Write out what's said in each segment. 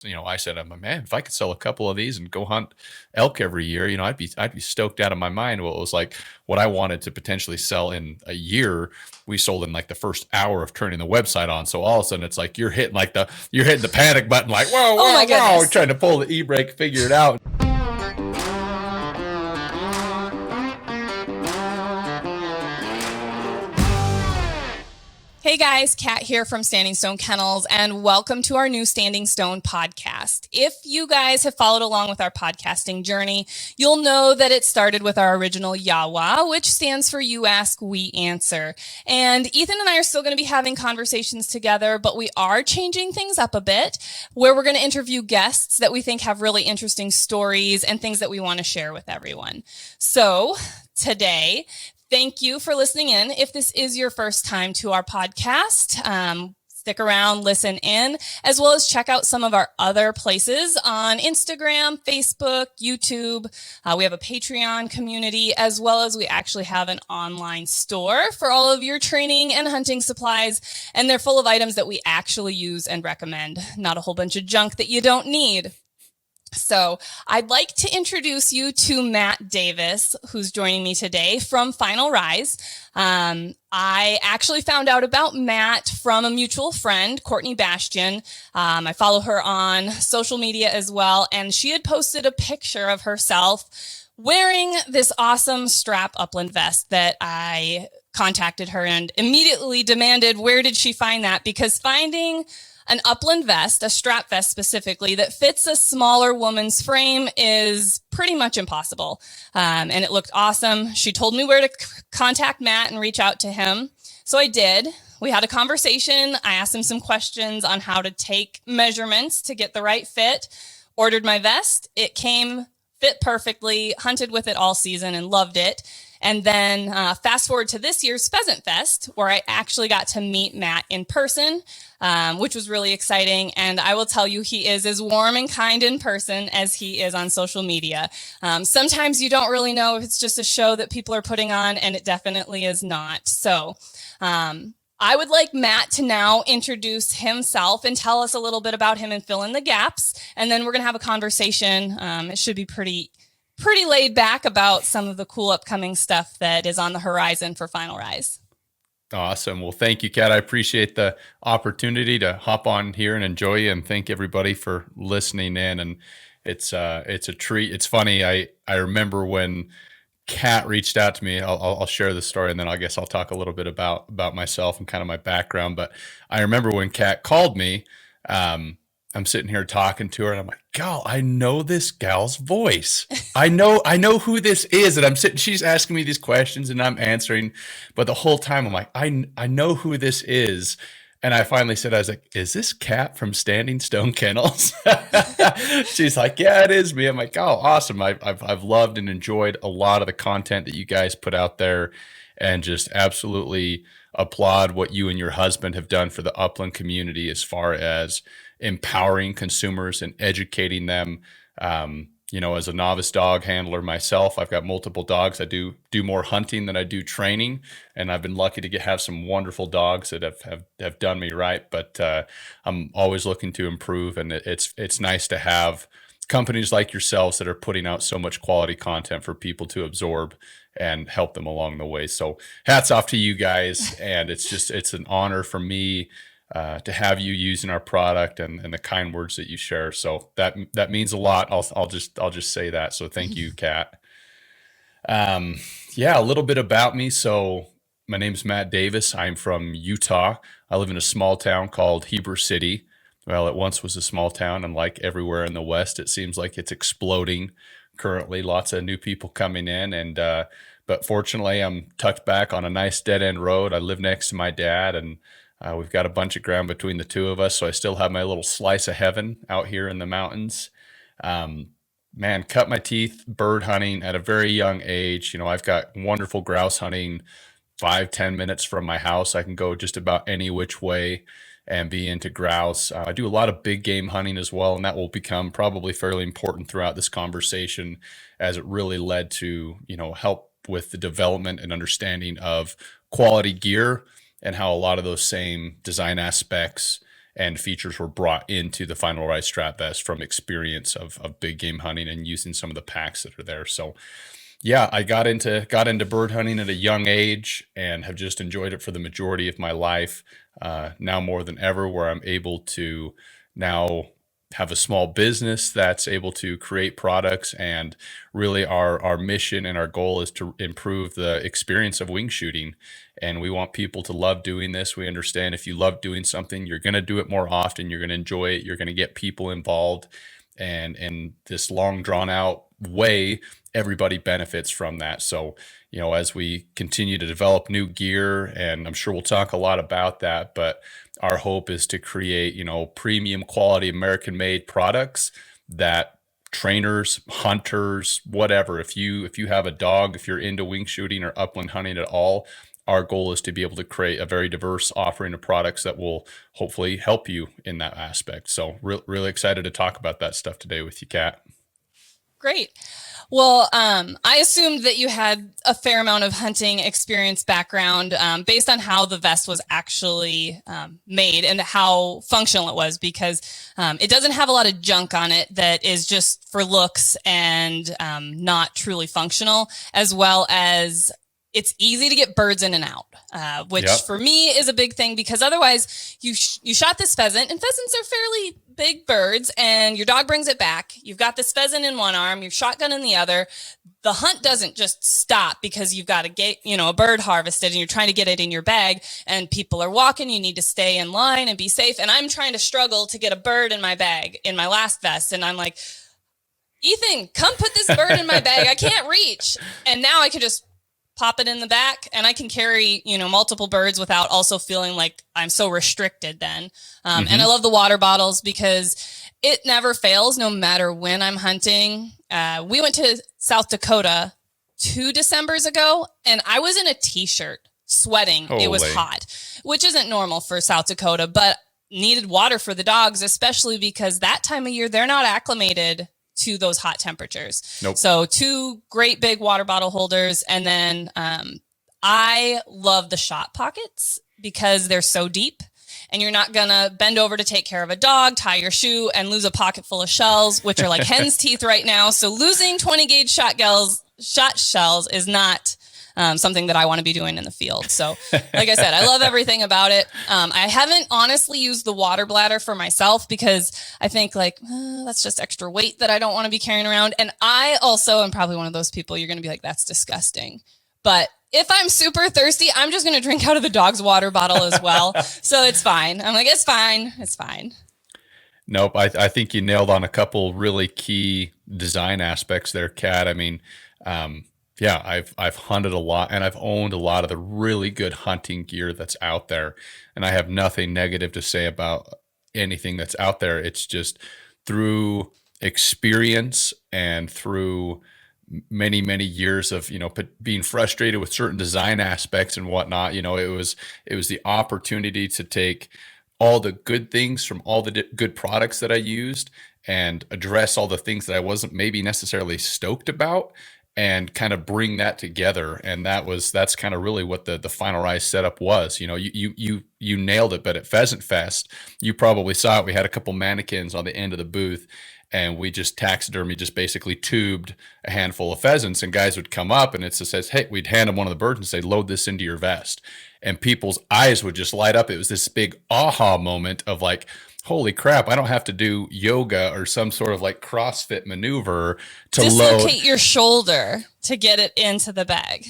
I said, I'm like, man, if I could sell a couple of these and go hunt elk every year, I'd be stoked out of my mind. Well, it was like what I wanted to potentially sell in a year. We sold in like the first hour of turning the website on. So all of a sudden it's like you're hitting the panic button, like, whoa, Oh my whoa, whoa, goodness. trying to pull the e-brake, figure it out. Hey guys, Kat here from Standing Stone Kennels, and welcome to our new Standing Stone podcast. If you guys have followed along with our podcasting journey, you'll know that it started with our original YAWA, which stands for You Ask, We Answer. And Ethan and I are still going to be having conversations together, but we are changing things up a bit, where we're going to interview guests that we think have really interesting stories and things that we want to share with everyone. So today, thank you for listening in. If this is your first time to our podcast, stick around, listen in, as well as check out some of our other places on Instagram, Facebook, YouTube. We have a Patreon community, as well as we actually have an online store for all of your training and hunting supplies. And they're full of items that we actually use and recommend, not a whole bunch of junk that you don't need. So I'd like to introduce you to Matt Davis, who's joining me today from Final Rise. I actually found out about Matt from a mutual friend, Courtney Bastian. I follow her on social media as well, and she had posted a picture of herself wearing this awesome strap upland vest that I contacted her and immediately demanded, where did she find that? Because finding an upland vest, a strap vest specifically, that fits a smaller woman's frame is pretty much impossible. And it looked awesome. She told me where to contact Matt and reach out to him. So I did. We had a conversation. I asked him some questions on how to take measurements to get the right fit. Ordered my vest. It came, fit perfectly, hunted with it all season and loved it. And then fast forward to this year's Pheasant Fest, where I actually got to meet Matt in person, which was really exciting. And I will tell you, he is as warm and kind in person as he is on social media. Sometimes you don't really know if it's just a show that people are putting on, and it definitely is not. So I would like Matt to now introduce himself and tell us a little bit about him and fill in the gaps. And then we're going to have a conversation. It should be pretty laid back about some of the cool upcoming stuff that is on the horizon for Final Rise. Awesome. Well, thank you, Kat. I appreciate the opportunity to hop on here and enjoy you, and thank everybody for listening in. And it's a treat. It's funny. I remember when Kat reached out to me. I'll share the story, and then I guess I'll talk a little bit about myself and kind of my background. But I remember when Kat called me, I'm sitting here talking to her, and I'm like, "Gal, I know this gal's voice. I know who this is." And I'm sitting, she's asking me these questions, and I'm answering. But the whole time, I'm like, I know who this is. And I finally said, I was like, "Is this Kat from Standing Stone Kennels?" She's like, "Yeah, it is me." I'm like, "Oh, awesome. I've loved and enjoyed a lot of the content that you guys put out there, and just absolutely applaud what you and your husband have done for the upland community as far as empowering consumers and educating them. As a novice dog handler myself, I've got multiple dogs. I do more hunting than I do training, and I've been lucky to have some wonderful dogs that have done me right. But I'm always looking to improve, and it's nice to have companies like yourselves that are putting out so much quality content for people to absorb and help them along the way. So hats off to you guys, and it's an honor for me to have you using our product and the kind words that you share. So that means a lot. I'll just say that. So thank you, Kat. A little bit about me. So my name's Matt Davis. I'm from Utah. I live in a small town called Heber City. Well, it once was a small town, and like everywhere in the West, it seems like it's exploding currently. Lots of new people coming in, and but fortunately, I'm tucked back on a nice dead end road. I live next to my dad, and we've got a bunch of ground between the two of us, so I still have my little slice of heaven out here in the mountains. Cut my teeth bird hunting at a very young age. I've got wonderful grouse hunting 5-10 minutes from my house. I can go just about any which way and be into grouse. I do a lot of big game hunting as well, and that will become probably fairly important throughout this conversation, as it really led to, help with the development and understanding of quality gear, and how a lot of those same design aspects and features were brought into the Final Rise strap vest from experience of big game hunting and using some of the packs that are there. So yeah, I got into bird hunting at a young age and have just enjoyed it for the majority of my life. Now more than ever, where I'm able to now have a small business that's able to create products, and really our mission and our goal is to improve the experience of wing shooting. And we want people to love doing this. We understand if you love doing something, you're going to do it more often, you're going to enjoy it, you're going to get people involved, and in this long drawn out way, everybody benefits from that. So, as we continue to develop new gear, and I'm sure we'll talk a lot about that, but our hope is to create, premium quality American made products that trainers, hunters, whatever, if you have a dog, if you're into wing shooting or upland hunting at all, our goal is to be able to create a very diverse offering of products that will hopefully help you in that aspect. So really excited to talk about that stuff today with you, Kat. Great. Well, I assumed that you had a fair amount of hunting experience background based on how the vest was actually made and how functional it was, because it doesn't have a lot of junk on it that is just for looks and not truly functional, as well as it's easy to get birds in and out, which for me is a big thing, because otherwise you shot this pheasant, and pheasants are fairly big birds, and your dog brings it back. You've got this pheasant in one arm, your shotgun in the other. The hunt doesn't just stop because you've got a bird harvested and you're trying to get it in your bag, and people are walking. You need to stay in line and be safe. And I'm trying to struggle to get a bird in my bag in my last vest. And I'm like, Ethan, come put this bird in my bag. I can't reach. And now I can just pop it in the back, and I can carry, multiple birds without also feeling like I'm so restricted then. And I love the water bottles because it never fails no matter when I'm hunting. We went to South Dakota 2 Decembers ago, and I was in a t-shirt sweating. Holy. It was hot, which isn't normal for South Dakota, but needed water for the dogs, especially because that time of year, they're not acclimated to those hot temperatures. Nope. So 2 great big water bottle holders. And then I love the shot pockets because they're so deep, and you're not going to bend over to take care of a dog, tie your shoe, and lose a pocket full of shells, which are like hen's teeth right now. So losing 20 gauge shot shells is not something that I want to be doing in the field. So like I said, I love everything about it. I haven't honestly used the water bladder for myself because I think that's just extra weight that I don't want to be carrying around. And I also am probably one of those people you're going to be like, that's disgusting. But if I'm super thirsty, I'm just going to drink out of the dog's water bottle as well. So it's fine. I'm like, it's fine. It's fine. Nope. I think you nailed on a couple really key design aspects there, Kat. I mean, yeah, I've hunted a lot, and I've owned a lot of the really good hunting gear that's out there. And I have nothing negative to say about anything that's out there. It's just through experience and through many, many years of, being frustrated with certain design aspects and whatnot, it was the opportunity to take all the good things from all the good products that I used and address all the things that I wasn't maybe necessarily stoked about, and kind of bring that together. And that's kind of really what the Final Rise setup was. You nailed it. But at Pheasant Fest, you probably saw it. We had a couple mannequins on the end of the booth, and we just taxidermy, just basically tubed a handful of pheasants, and guys would come up, and it says, hey, we'd hand them one of the birds and say, load this into your vest. And people's eyes would just light up. It was this big aha moment of like, holy crap, I don't have to do yoga or some sort of like CrossFit maneuver to dislocate your shoulder to get it into the bag.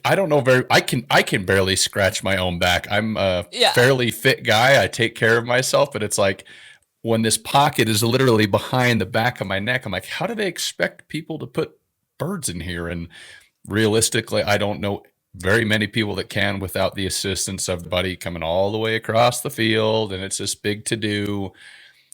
I don't know I can barely scratch my own back. I'm a fairly fit guy. I take care of myself, but it's like when this pocket is literally behind the back of my neck, I'm like, how do they expect people to put birds in here? And realistically, I don't know very many people that can without the assistance of buddy coming all the way across the field, and it's this big to do.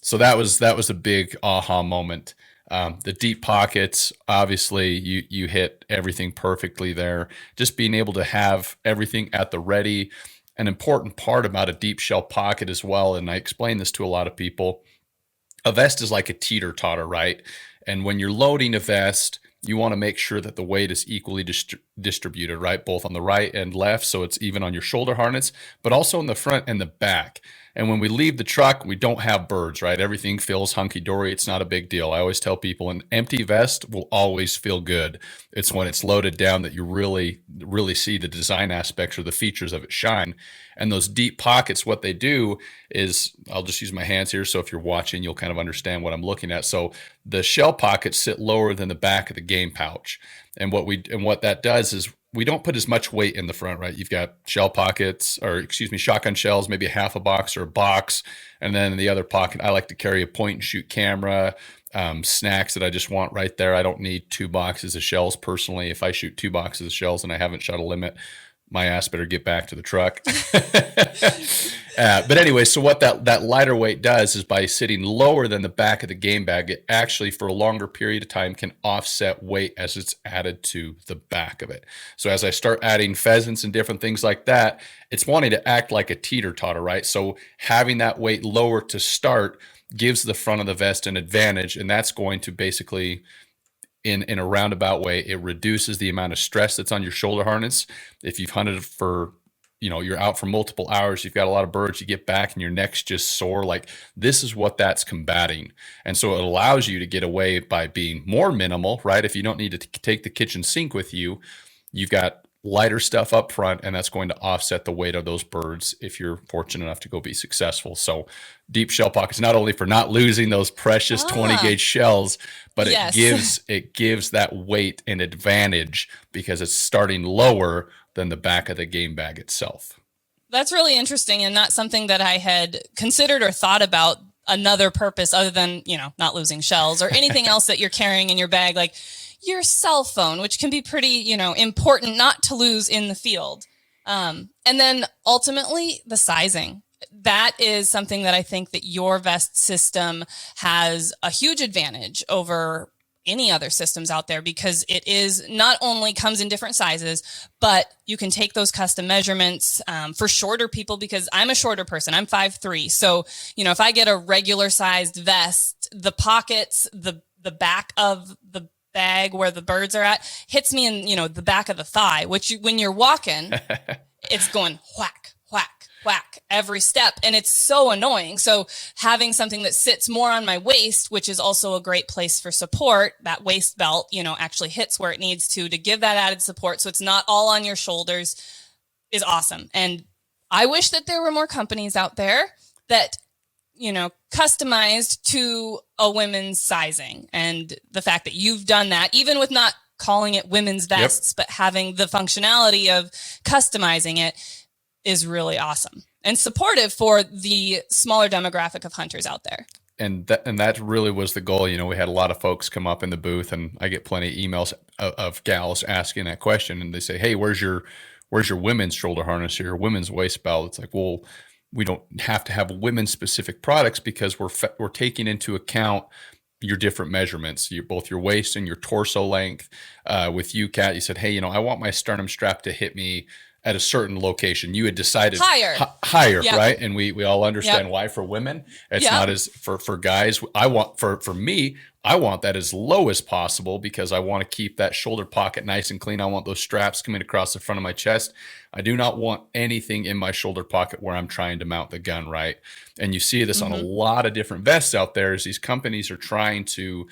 So that was a big aha moment. The deep pockets, obviously you hit everything perfectly there. Just being able to have everything at the ready. An important part about a deep shell pocket as well, and I explain this to a lot of people, a vest is like a teeter-totter, right? And when you're loading a vest, you want to make sure that the weight is equally distributed, right? Both on the right and left, so it's even on your shoulder harness, but also in the front and the back. And when we leave the truck, we don't have birds, right? Everything feels hunky-dory. It's not a big deal. I always tell people an empty vest will always feel good. It's when it's loaded down that you really, really see the design aspects or the features of it shine. And those deep pockets, what they do is, I'll just use my hands here. So if you're watching, you'll kind of understand what I'm looking at. So the shell pockets sit lower than the back of the game pouch. And what that does is we don't put as much weight in the front, right? You've got shell pockets, or excuse me, shotgun shells, maybe a half a box or a box. And then in the other pocket, I like to carry a point and shoot camera, snacks that I just want right there. I don't need 2 boxes of shells personally. If I shoot 2 boxes of shells and I haven't shot a limit, my ass better get back to the truck. But anyway, so what that lighter weight does is by sitting lower than the back of the game bag, it actually for a longer period of time can offset weight as it's added to the back of it. So as I start adding pheasants and different things like that, it's wanting to act like a teeter-totter, right? So having that weight lower to start gives the front of the vest an advantage, and that's going to basically, in a roundabout way, it reduces the amount of stress that's on your shoulder harness. If you've hunted for, you're out for multiple hours, you've got a lot of birds, you get back and your neck's just sore, like this is what that's combating. And so it allows you to get away by being more minimal, right? If you don't need to take the kitchen sink with you, you've got lighter stuff up front, and that's going to offset the weight of those birds if you're fortunate enough to go be successful. So deep shell pockets, not only for not losing those precious 20 gauge shells, but Yes. it gives that weight an advantage because it's starting lower than the back of the game bag itself. That's really interesting and not something that I had considered or thought about another purpose other than, not losing shells or anything else that you're carrying in your bag, like your cell phone, which can be pretty, important not to lose in the field. And then ultimately the sizing. That is something that I think that your vest system has a huge advantage over any other systems out there, because it is not only comes in different sizes, but you can take those custom measurements for shorter people, because I'm a shorter person. I'm 5'3". So, if I get a regular sized vest, the pockets, the back of the bag where the birds are at hits me in, the back of the thigh, which when you're walking, it's going whack, whack, whack every step. And it's so annoying. So having something that sits more on my waist, which is also a great place for support, that waist belt, actually hits where it needs to give that added support. So it's not all on your shoulders, is awesome. And I wish that there were more companies out there that, customized to a women's sizing. And the fact that you've done that, even with not calling it women's vests, but having the functionality of customizing it, is really awesome and supportive for the smaller demographic of hunters out there. And that really was the goal. We had a lot of folks come up in the booth, and I get plenty of emails of gals asking that question, and they say, "Hey, where's your women's shoulder harness or your women's waist belt?" It's like, well, we don't have to have women's specific products because we're taking into account your different measurements, both your waist and your torso length. With you, Kat, you said, "Hey, I want my sternum strap to hit me at a certain location." You had decided higher, yep. Right? And we all understand why for women, it's not as for guys. I want for me, I want that as low as possible because I want to keep that shoulder pocket nice and clean. I want those straps coming across the front of my chest. I do not want anything in my shoulder pocket where I'm trying to mount the gun, right? And you see this on a lot of different vests out there, as these companies are trying to,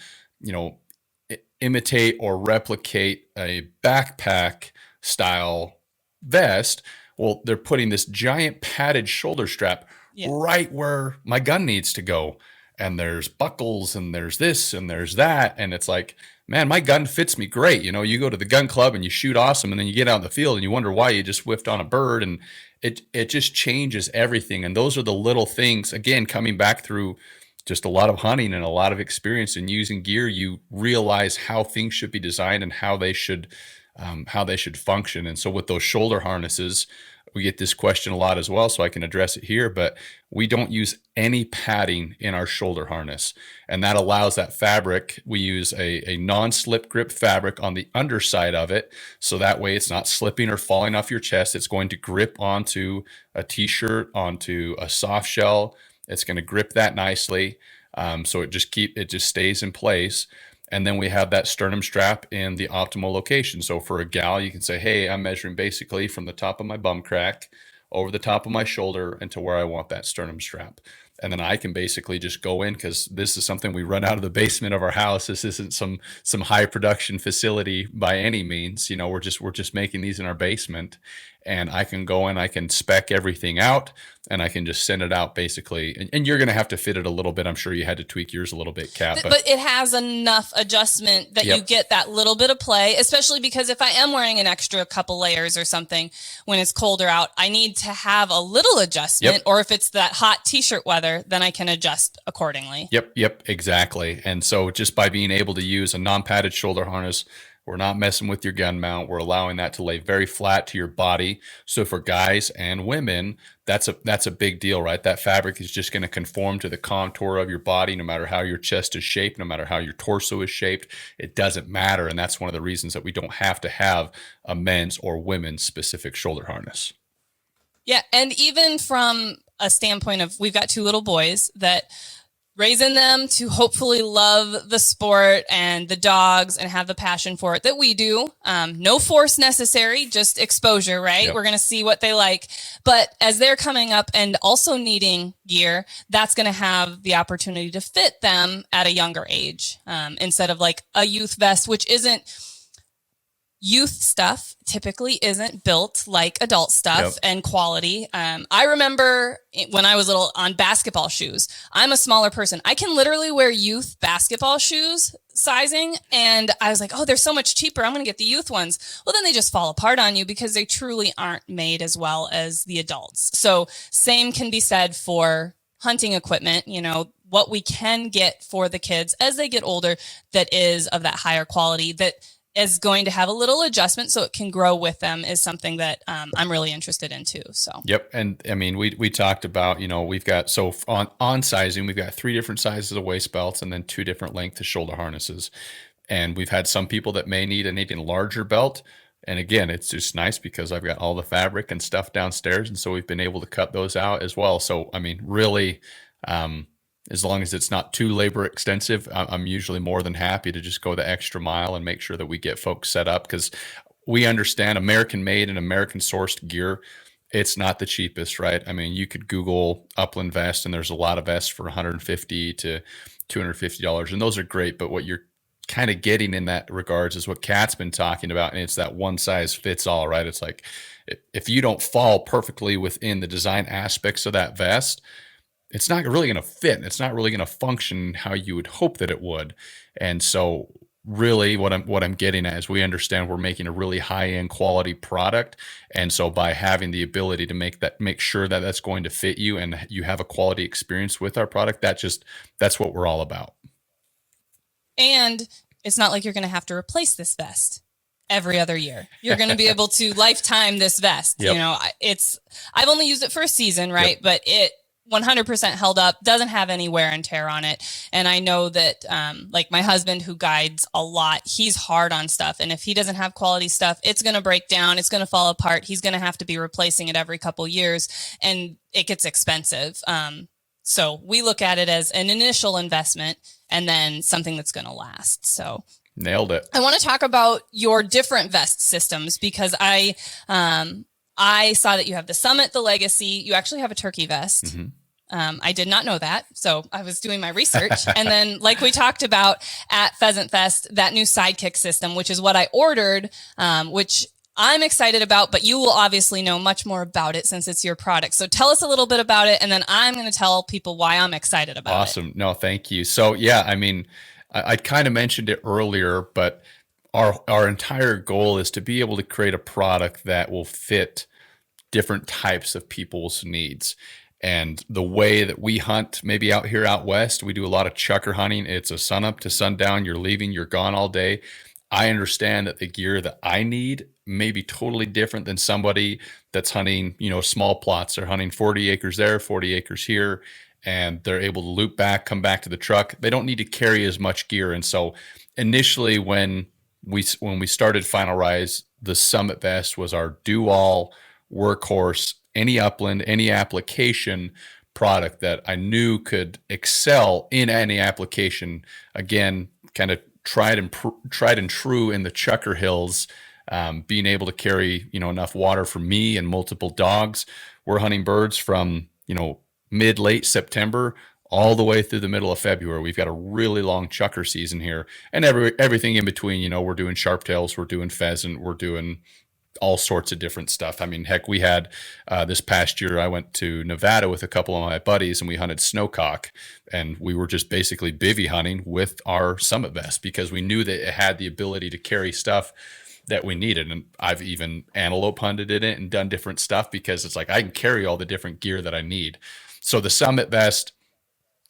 imitate or replicate a backpack style vest. Well, they're putting this giant padded shoulder strap right where my gun needs to go. And there's buckles and there's this and there's that. And it's like, man, my gun fits me great. You go to the gun club and you shoot awesome. And then you get out in the field and you wonder why you just whiffed on a bird. And it just changes everything. And those are the little things, again, coming back through just a lot of hunting and a lot of experience in using gear, you realize how things should be designed and how they should function. And so with those shoulder harnesses, we get this question a lot as well, so I can address it here, but we don't use any padding in our shoulder harness. And that allows that fabric. We use a non-slip grip fabric on the underside of it. So that way it's not slipping or falling off your chest. It's going to grip onto a t-shirt, onto a soft shell. It's going to grip that nicely. So it just stays in place. And then we have that sternum strap in the optimal location. So for a gal, you can say, hey, I'm measuring basically from the top of my bum crack over the top of my shoulder and to where I want that sternum strap. And then I can basically just go in, because this is something we run out of the basement of our house. This isn't some high production facility by any means. You know, we're just making these in our basement, and I can go in, I can spec everything out, and I can just send it out basically. And you're going to have to fit it a little bit. I'm sure you had to tweak yours a little bit, Kat. But it has enough adjustment that you get that little bit of play, especially because if I am wearing an extra couple layers or something when it's colder out, I need to have a little adjustment. Or if it's that hot t-shirt weather, then I can adjust accordingly. Yep, exactly. And so just by being able to use a non-padded shoulder harness, we're not messing with your gun mount. We're allowing that to lay very flat to your body. So for guys and women, that's a big deal, right? That fabric is just going to conform to the contour of your body, no matter how your chest is shaped, no matter how your torso is shaped. It doesn't matter. And that's one of the reasons that we don't have to have a men's or women's specific shoulder harness. Yeah. And even from a standpoint of, we've got 2 little boys, that raising them to hopefully love the sport and the dogs and have the passion for it that we do. No force necessary, just exposure, right? We're going to see what they like. But as they're coming up and also needing gear, that's going to have the opportunity to fit them at a younger age, instead of like a youth vest, which isn't youth stuff, typically isn't built like adult stuff and quality. I remember when I was little on basketball shoes, I'm a smaller person. I can literally wear youth basketball shoes sizing. And I was like, oh, they're so much cheaper. I'm going to get the youth ones. Well, then they just fall apart on you because they truly aren't made as well as the adults. So same can be said for hunting equipment, you know, what we can get for the kids as they get older that is of that higher quality, that is going to have a little adjustment so it can grow with them, is something that I'm really interested in too. So and I mean, we talked about, you know, we've got, so on sizing, we've got 3 different sizes of waist belts and then 2 different lengths of shoulder harnesses. And we've had some people that may need an even larger belt. And again, it's just nice because I've got all the fabric and stuff downstairs, and so we've been able to cut those out as well. So I mean, really, as long as it's not too labor extensive, I'm usually more than happy to just go the extra mile and make sure that we get folks set up, because we understand American made and American sourced gear. It's not the cheapest, right? I mean, you could Google upland vest and there's a lot of vests for $150 to $250, and those are great. But what you're kind of getting in that regards is what Kat's been talking about. And it's that one size fits all, right? It's like, if you don't fall perfectly within the design aspects of that vest, it's not really going to fit. It's not really going to function how you would hope that it would. And so really what I'm getting at is, we understand we're making a really high-end quality product. And so by having the ability to make sure that that's going to fit you and you have a quality experience with our product, that's what we're all about. And it's not like you're going to have to replace this vest every other year. You're going to be able to lifetime this vest. You know, I've only used it for a season, right? But it 100% held up, doesn't have any wear and tear on it. And I know that, like my husband who guides a lot, he's hard on stuff. And if he doesn't have quality stuff, it's going to break down. It's going to fall apart. He's going to have to be replacing it every couple years, and it gets expensive. So we look at it as an initial investment and then something that's going to last. So nailed it. I want to talk about your different vest systems, because I saw that you have the Summit, the Legacy. You actually have a turkey vest. Mm-hmm. I did not know that. So I was doing my research. And then, like we talked about at Pheasant Fest, that new Sidekick system, which is what I ordered, which I'm excited about, but you will obviously know much more about it since it's your product. So tell us a little bit about it, and then I'm going to tell people why I'm excited about it. Awesome. No, thank you. So yeah, I mean, I kind of mentioned it earlier, but our entire goal is to be able to create a product that will fit different types of people's needs. And the way that we hunt, maybe out here out west, we do a lot of chucker hunting. It's a sun up to sundown. You're leaving, you're gone all day. I understand that the gear that I need may be totally different than somebody that's hunting, small plots. They're hunting 40 acres there, 40 acres here, and they're able to loop back, come back to the truck. They don't need to carry as much gear. And so initially when we started Final Rise, the Summit Vest was our do-all workhorse, any upland, any application product that I knew could excel in any application. Again, kind of tried and true in the Chucker Hills being able to carry, enough water for me and multiple dogs. We're hunting birds from, late September all the way through the middle of February. We've got a really long chucker season here, and everything in between. We're doing sharptails, we're doing pheasant, we're doing all sorts of different stuff. I mean, heck, we had this past year, I went to Nevada with a couple of my buddies and we hunted snowcock, and we were just basically bivvy hunting with our summit vest because we knew that it had the ability to carry stuff that we needed. And I've even antelope hunted in it and done different stuff because it's like I can carry all the different gear that I need. So the summit vest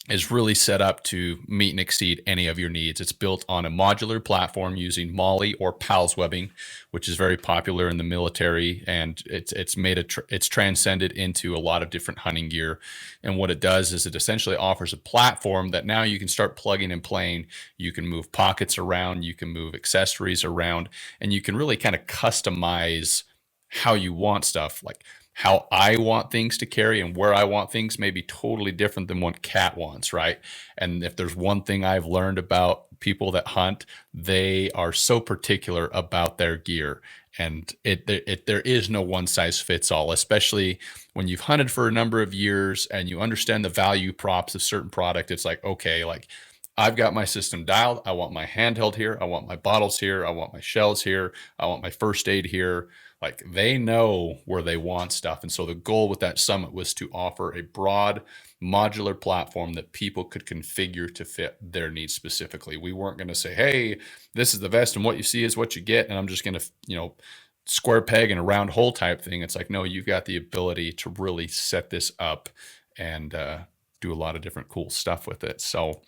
is really set up to meet and exceed any of your needs. It's built on a modular platform using MOLLE or PALS webbing, which is very popular in the military, and it's transcended into a lot of different hunting gear. And what it does is it essentially offers a platform that now you can start plugging and playing. You can move pockets around, you can move accessories around, and you can really kind of customize how you want stuff. Like how I want things to carry and where I want things may be totally different than what Kat wants, right? And if there's one thing I've learned about people that hunt, they are so particular about their gear. And there is no one size fits all, especially when you've hunted for a number of years and you understand the value props of certain product. It's like, okay, like I've got my system dialed. I want my handheld here. I want my bottles here. I want my shells here. I want my first aid here. Like they know where they want stuff. And so the goal with that summit was to offer a broad modular platform that people could configure to fit their needs specifically. We weren't going to say, hey, this is the vest and what you see is what you get. And I'm just going to, square peg in a round hole type thing. It's like, no, you've got the ability to really set this up and do a lot of different cool stuff with it. So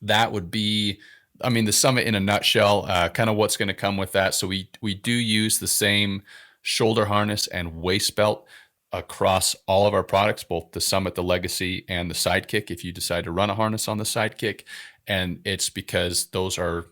that would be, the summit in a nutshell, kind of what's going to come with that. So we do use the same shoulder harness and waist belt across all of our products, both the Summit, the Legacy, and the Sidekick, if you decide to run a harness on the Sidekick. And it's because those are,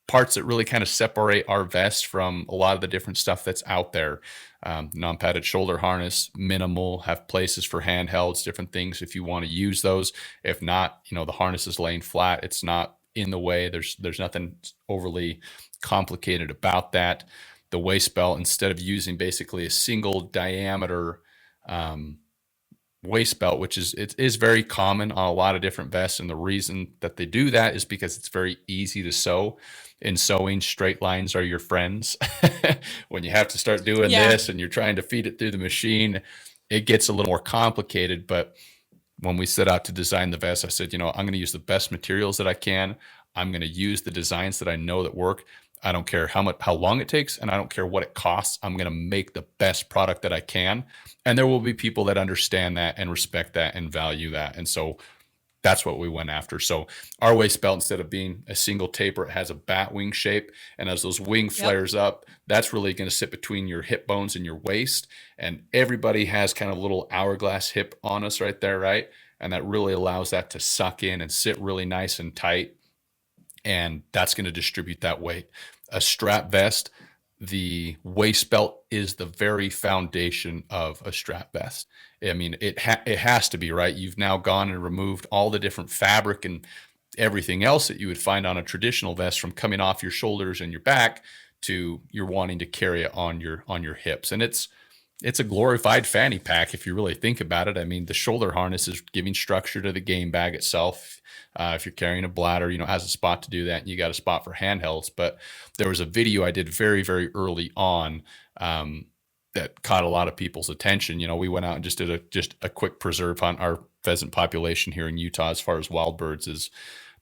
parts that really kind of separate our vest from a lot of the different stuff that's out there. Non-padded shoulder harness, minimal, have places for handhelds, different things if you want to use those. If not, the harness is laying flat. It's not in the way. There's nothing overly complicated about that. The waist belt, instead of using basically a single diameter waist belt, which is very common on a lot of different vests, and the reason that they do that is because it's very easy to sew. In sewing, straight lines are your friends. When you have to start doing this and you're trying to feed it through the machine, it gets a little more complicated. But when we set out to design the vest, I said, I'm going to use the best materials that I can. I'm going to use the designs that I know that work. I don't care how long it takes, and I don't care what it costs. I'm going to make the best product that I can. And there will be people that understand that and respect that and value that. And so that's what we went after. So our waist belt, instead of being a single taper, it has a bat wing shape. And as those wing flares up, that's really going to sit between your hip bones and your waist. And everybody has kind of a little hourglass hip on us right there, right? And that really allows that to suck in and sit really nice and tight. And that's going to distribute that weight. A strap vest, the waist belt is the very foundation of a strap vest. It has to be, right? You've now gone and removed all the different fabric and everything else that you would find on a traditional vest, from coming off your shoulders and your back to you're wanting to carry it on your hips. And it's a glorified fanny pack if you really think about it. The shoulder harness is giving structure to the game bag itself. If you're carrying a bladder, it has a spot to do that, and you got a spot for handhelds. But there was a video I did very, very early on that caught a lot of people's attention. We went out and just did a quick preserve hunt. Our pheasant population here in Utah, as far as wild birds, is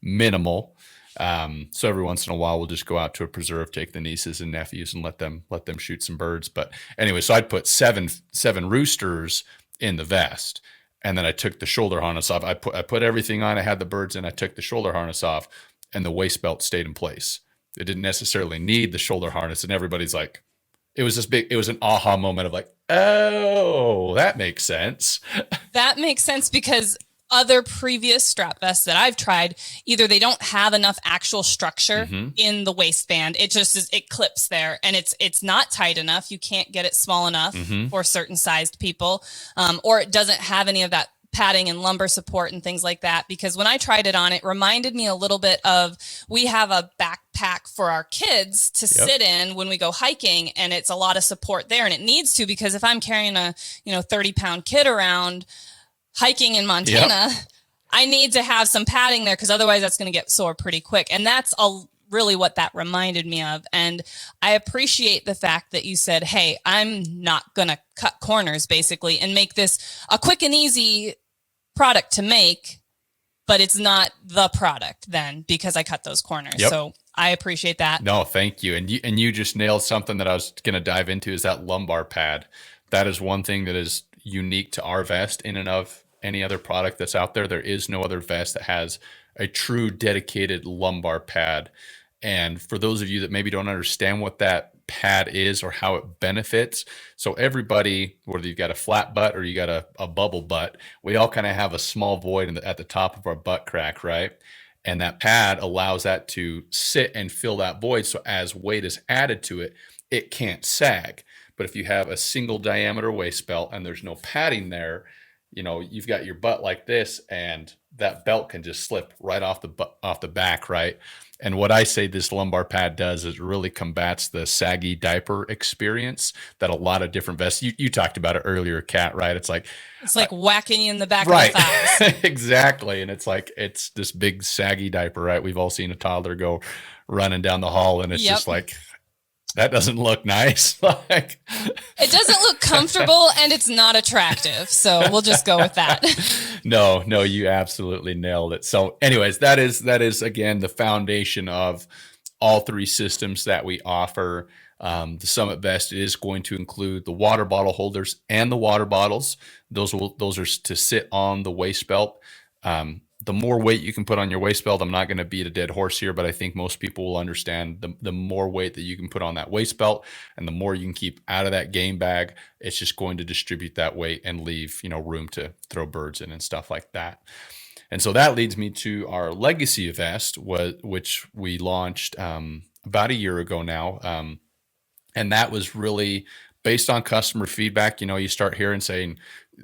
minimal. So every once in a while, we'll just go out to a preserve, take the nieces and nephews, and let them shoot some birds. But anyway, so I'd put seven roosters in the vest, and then I took the shoulder harness off. I put everything on. I had the birds in. I took the shoulder harness off, and the waist belt stayed in place. It didn't necessarily need the shoulder harness, and everybody's like, it was an aha moment of like, oh, that makes sense. That makes sense, because other previous strap vests that I've tried, either they don't have enough actual structure in the waistband. It just it clips there, and it's not tight enough. You can't get it small enough for certain sized people, or it doesn't have any of that padding and lumbar support and things like that, because when I tried it on, it reminded me a little bit of, we have a backpack for our kids to sit in when we go hiking, and it's a lot of support there, and it needs to, because if I'm carrying a 30-pound kid around hiking in Montana, I need to have some padding there, because otherwise that's going to get sore pretty quick. And that's really what that reminded me of. And I appreciate the fact that you said, hey, I'm not going to cut corners basically and make this a quick and easy product to make, but it's not the product then because I cut those corners. So I appreciate that. No, thank you. And you just nailed something that I was going to dive into, is that lumbar pad. That is one thing that is unique to our vest in and of any other product that's out there. There is no other vest that has a true dedicated lumbar pad. And for those of you that maybe don't understand what that pad is or how it benefits, so everybody, whether you've got a flat butt or you got a bubble butt, we all kind of have a small void at the top of our butt crack, right? And that pad allows that to sit and fill that void. So as weight is added to it, it can't sag. But if you have a single diameter waist belt and there's no padding there, you've got your butt like this, and that belt can just slip right off the back, right? And what I say this lumbar pad does is it really combats the saggy diaper experience that a lot of different vests, you talked about it earlier, Kat, right? It's like whacking you in the back of the thighs. Exactly. And it's this big saggy diaper, right? We've all seen a toddler go running down the hall, and it's just like, that doesn't look nice. It doesn't look comfortable, and it's not attractive. So we'll just go with that. No, you absolutely nailed it. So anyways, that is again, the foundation of all three systems that we offer. The Summit Vest is going to include the water bottle holders and the water bottles. Those are to sit on the waist belt. The more weight you can put on your waist belt, I'm not going to beat a dead horse here, but I think most people will understand the more weight that you can put on that waist belt and the more you can keep out of that game bag, it's just going to distribute that weight and leave, room to throw birds in and stuff like that. And so that leads me to our legacy vest, which we launched about a year ago now. And that was really based on customer feedback. You start hearing saying,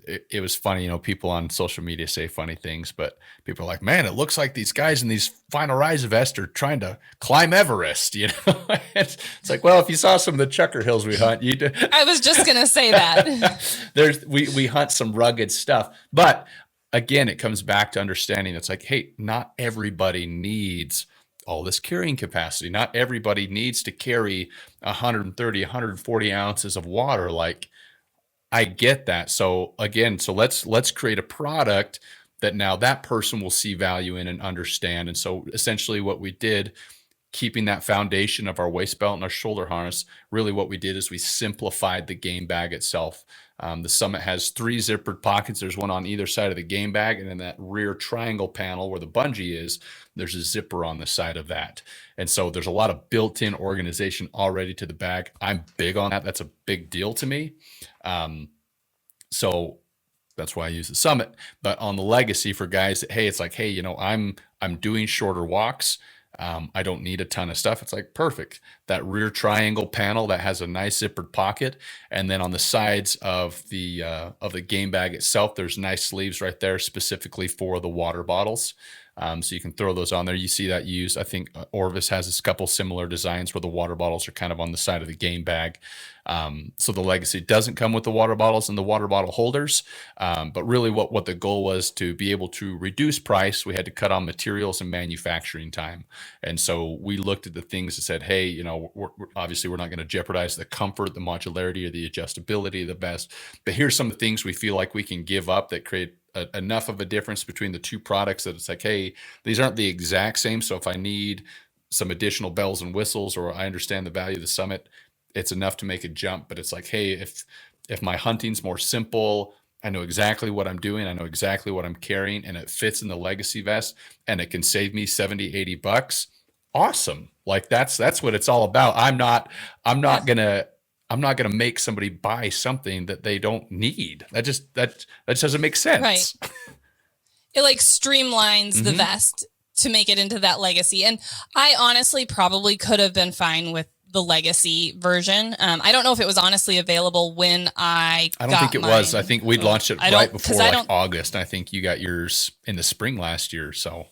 it was funny, people on social media say funny things, but people are like, man, it looks like these guys in these Final Rise vests are trying to climb Everest. It's like, well, if you saw some of the chucker hills we hunt, I was just going to say that. we hunt some rugged stuff, but again, it comes back to understanding. It's like, hey, not everybody needs all this carrying capacity. Not everybody needs to carry 130, 140 ounces of water. Like, I get that. So again, let's create a product that now that person will see value in and understand. And so essentially what we did, keeping that foundation of our waist belt and our shoulder harness, really what we did is we simplified the game bag itself. The Summit has 3 zippered pockets. There's one on either side of the game bag. And in that rear triangle panel where the bungee is, there's a zipper on the side of that. And so there's a lot of built-in organization already to the bag. I'm big on that. That's a big deal to me. So that's why I use the Summit. But on the Legacy, for guys that, hey, it's like, hey, I'm doing shorter walks. I don't need a ton of stuff. It's like, perfect. That rear triangle panel that has a nice zippered pocket. And then on the sides of the game bag itself, there's nice sleeves right there specifically for the water bottles. So you can throw those on there. You see that used. I think Orvis has a couple similar designs where the water bottles are kind of on the side of the game bag. So the Legacy doesn't come with the water bottles and the water bottle holders. But really what the goal was to be able to reduce price, we had to cut on materials and manufacturing time. And so we looked at the things that said, hey, obviously we're not going to jeopardize the comfort, the modularity, or the adjustability of the vest. But here's some things we feel like we can give up that create enough of a difference between the two products that it's like, hey, these aren't the exact same. So if I need some additional bells and whistles, or I understand the value of the Summit, it's enough to make a jump. But it's like, hey, if my hunting's more simple, I know exactly what I'm doing, I know exactly what I'm carrying, and it fits in the Legacy vest, and it can save me $70-$80, awesome. Like that's what it's all about. I'm not gonna make somebody buy something that they don't need. That just doesn't make sense. Right. It like streamlines the vest to make it into that Legacy. And I honestly probably could have been fine with the legacy version. I don't know if it was honestly available when I don't think it was. I think we'd launched it right before August. I think you got yours in the spring last year. So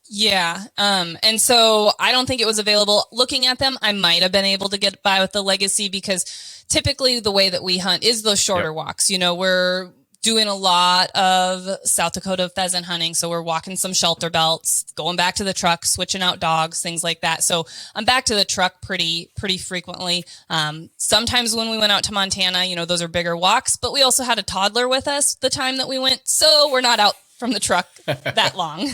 yeah. And so I don't think it was available. Looking at them, I might have been able to get by with the legacy because typically the way that we hunt is those shorter walks. You know, we're doing a lot of South Dakota pheasant hunting. So we're walking some shelter belts, going back to the truck, switching out dogs, things like that. So I'm back to the truck pretty frequently. Sometimes when we went out to Montana, you know, those are bigger walks, but we also had a toddler with us the time that we went. So we're not out from the truck that long.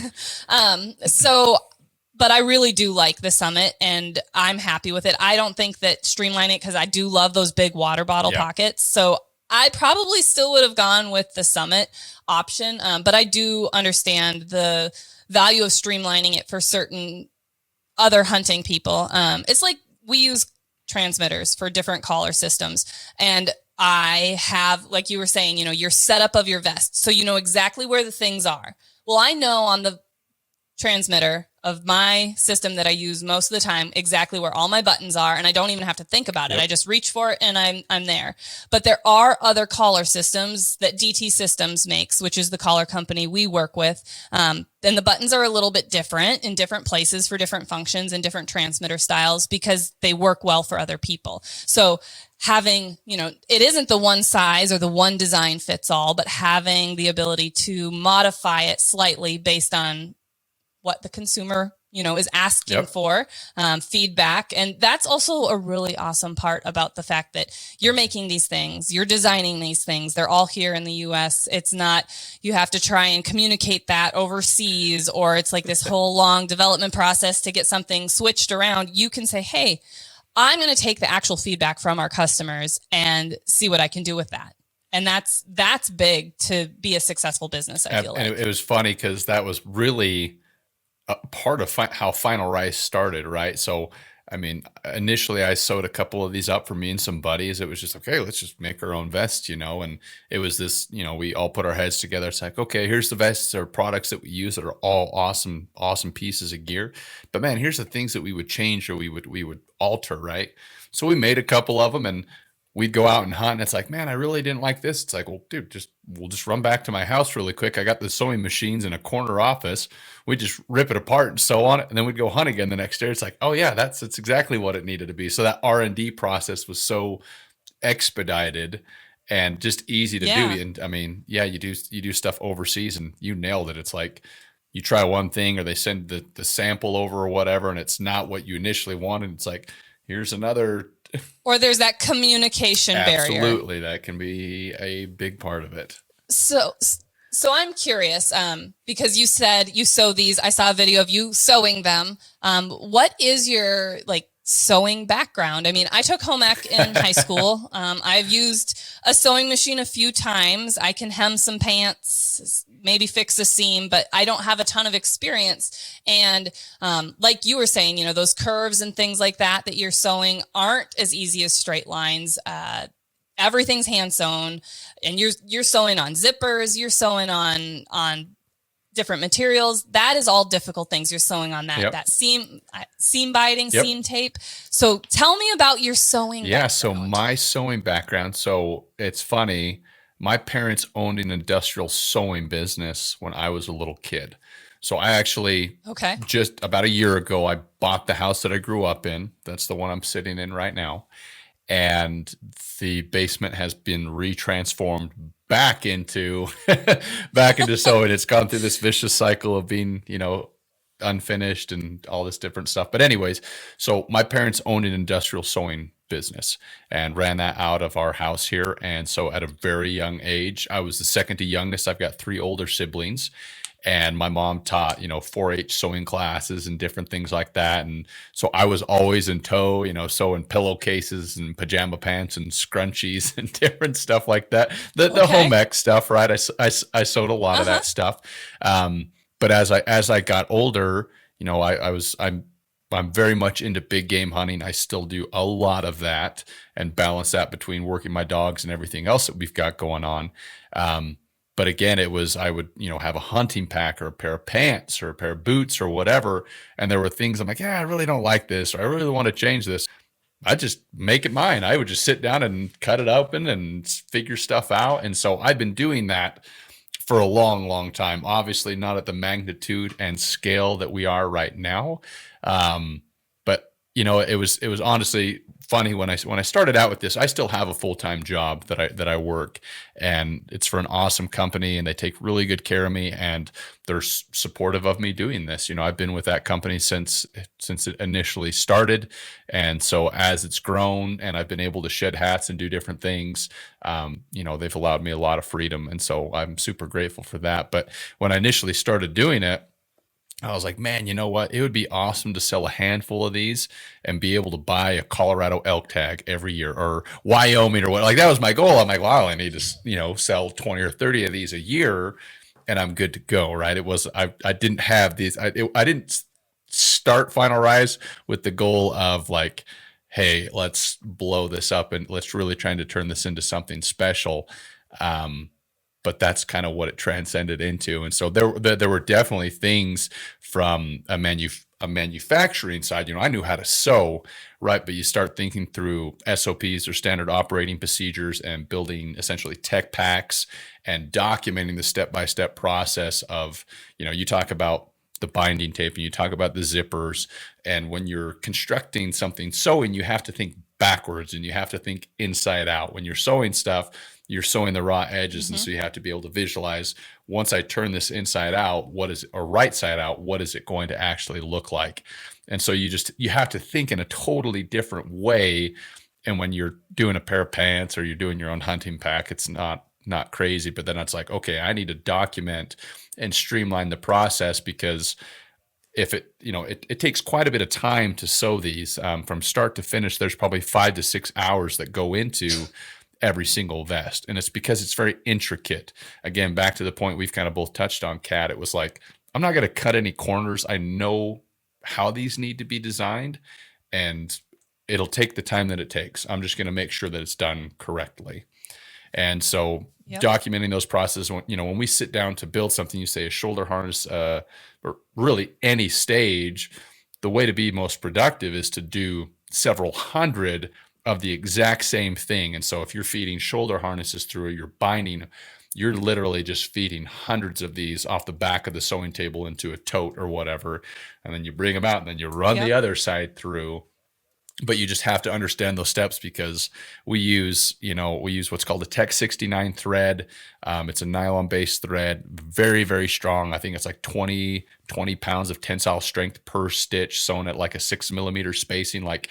But I really do like the Summit and I'm happy with it. I don't think that streamlining it, because I do love those big water bottle pockets. So I probably still would have gone with the Summit option, but I do understand the value of streamlining it for certain other hunting people. It's like we use transmitters for different collar systems, and I have, like you were saying, you know, your setup of your vest, so you know exactly where the things are. Well, I know on the transmitter of my system that I use most of the time exactly where all my buttons are, and I don't even have to think about it. I just reach for it and I'm there. But there are other collar systems that DT Systems makes, which is the collar company we work with. And the buttons are a little bit different in different places for different functions and different transmitter styles because they work well for other people. So having, you know, it isn't the one size or the one design fits all, but having the ability to modify it slightly based on what the consumer, you know, is asking for, feedback. And that's also a really awesome part about the fact that you're making these things, you're designing these things. They're all here in the US. It's not, you have to try and communicate that overseas, or it's like this whole long development process to get something switched around. You can say, hey, I'm going to take the actual feedback from our customers and see what I can do with that. And that's big to be a successful business, I feel like. And it was funny because that was really part of how Final Rice started, right? So, I mean, initially I sewed a couple of these up for me and some buddies. It was just, okay, let's just make our own vests, you know, and it was this, you know, we all put our heads together. It's like, okay, here's the vests or products that we use that are all awesome pieces of gear. But man, here's the things that we would change or we would alter, right? So we made a couple of them and we'd go out and hunt, and it's like, man, I really didn't like this. It's like, well, dude, we'll just run back to my house really quick. I got the sewing machines in a corner office. We just rip it apart and sew on it, and then we'd go hunt again the next day. It's like, oh yeah, that's exactly what it needed to be. So that R&D process was so expedited and just easy to do. And I mean, yeah, you do stuff overseas, and you nailed it. It's like you try one thing, or they send the sample over or whatever, and it's not what you initially wanted. It's like, here's another. Or there's that communication barrier. Absolutely, that can be a big part of it. So I'm curious, because you said you sew these. I saw a video of you sewing them. What is your sewing background? I mean, I took home ec in high school. I've used a sewing machine a few times. I can hem some pants, maybe fix a seam, but I don't have a ton of experience. And like you were saying, you know, those curves and things like that you're sewing aren't as easy as straight lines. Everything's hand sewn, and you're sewing on zippers, you're sewing on different materials. That is all difficult things. You're sewing on that seam binding, seam tape. So tell me about your sewing background. So my sewing background. So it's funny. My parents owned an industrial sewing business when I was a little kid. So I actually, just about a year ago, I bought the house that I grew up in. That's the one I'm sitting in right now. And the basement has been retransformed back into sewing. It's gone through this vicious cycle of being, you know, unfinished and all this different stuff. But anyways, so my parents owned an industrial sewing business and ran that out of our house here. And so at a very young age, I was the second to youngest. I've got 3 older siblings. And my mom taught, you know, 4-H sewing classes and different things like that. And so I was always in tow, you know, sewing pillowcases and pajama pants and scrunchies and different stuff like that. The home ec stuff, right? I sewed a lot of that stuff. But as I got older, you know, I'm very much into big game hunting. I still do a lot of that and balance that between working my dogs and everything else that we've got going on. But again, I would, you know, have a hunting pack or a pair of pants or a pair of boots or whatever. And there were things I'm like, yeah, I really don't like this, or I really want to change this. I just make it mine. I would just sit down and cut it open and figure stuff out. And so I've been doing that for a long, long time. Obviously, not at the magnitude and scale that we are right now. But it was honestly funny when I started out with this. I still have a full-time job that I work, and it's for an awesome company, and they take really good care of me, and they're supportive of me doing this. I've been with that company since it initially started, and so as it's grown and I've been able to shed hats and do different things, they've allowed me a lot of freedom, and so I'm super grateful for that. But when I initially started doing it, I was like, man, you know what? It would be awesome to sell a handful of these and be able to buy a Colorado elk tag every year, or Wyoming, or what. Like, that was my goal. I'm like, well, I need to, sell 20 or 30 of these a year and I'm good to go. Right. I didn't have these. I didn't start Final Rise with the goal of like, hey, let's blow this up and let's really trying to turn this into something special. But that's kind of what it transcended into. And so there were definitely things from a manufacturing side. I knew how to sew, right? But you start thinking through SOPs, or standard operating procedures, and building essentially tech packs and documenting the step-by-step process of, you talk about the binding tape and you talk about the zippers. And when you're constructing something sewing, you have to think backwards and you have to think inside out. When you're sewing stuff, you're sewing the raw edges. Mm-hmm. And so you have to be able to visualize, once I turn this inside out, or right side out, what is it going to actually look like? And so you have to think in a totally different way. And when you're doing a pair of pants or you're doing your own hunting pack, it's not crazy. But then it's like, okay, I need to document and streamline the process, because if it takes quite a bit of time to sew these from start to finish. There's probably 5 to 6 hours that go into every single vest. And it's because it's very intricate. Again, back to the point we've kind of both touched on, Kat, it was like, I'm not going to cut any corners. I know how these need to be designed, and it'll take the time that it takes. I'm just going to make sure that it's done correctly. And so documenting those processes, when we sit down to build something, you say a shoulder harness, or really any stage, the way to be most productive is to do several hundred of the exact same thing. And so if you're feeding shoulder harnesses through your binding, you're literally just feeding hundreds of these off the back of the sewing table into a tote or whatever. And then you bring them out and then you run the other side through. But you just have to understand those steps, because we use what's called a Tech 69 thread. It's a nylon based thread, very, very strong. I think it's like 20 pounds of tensile strength per stitch, sewn at like a 6 millimeter spacing. Like,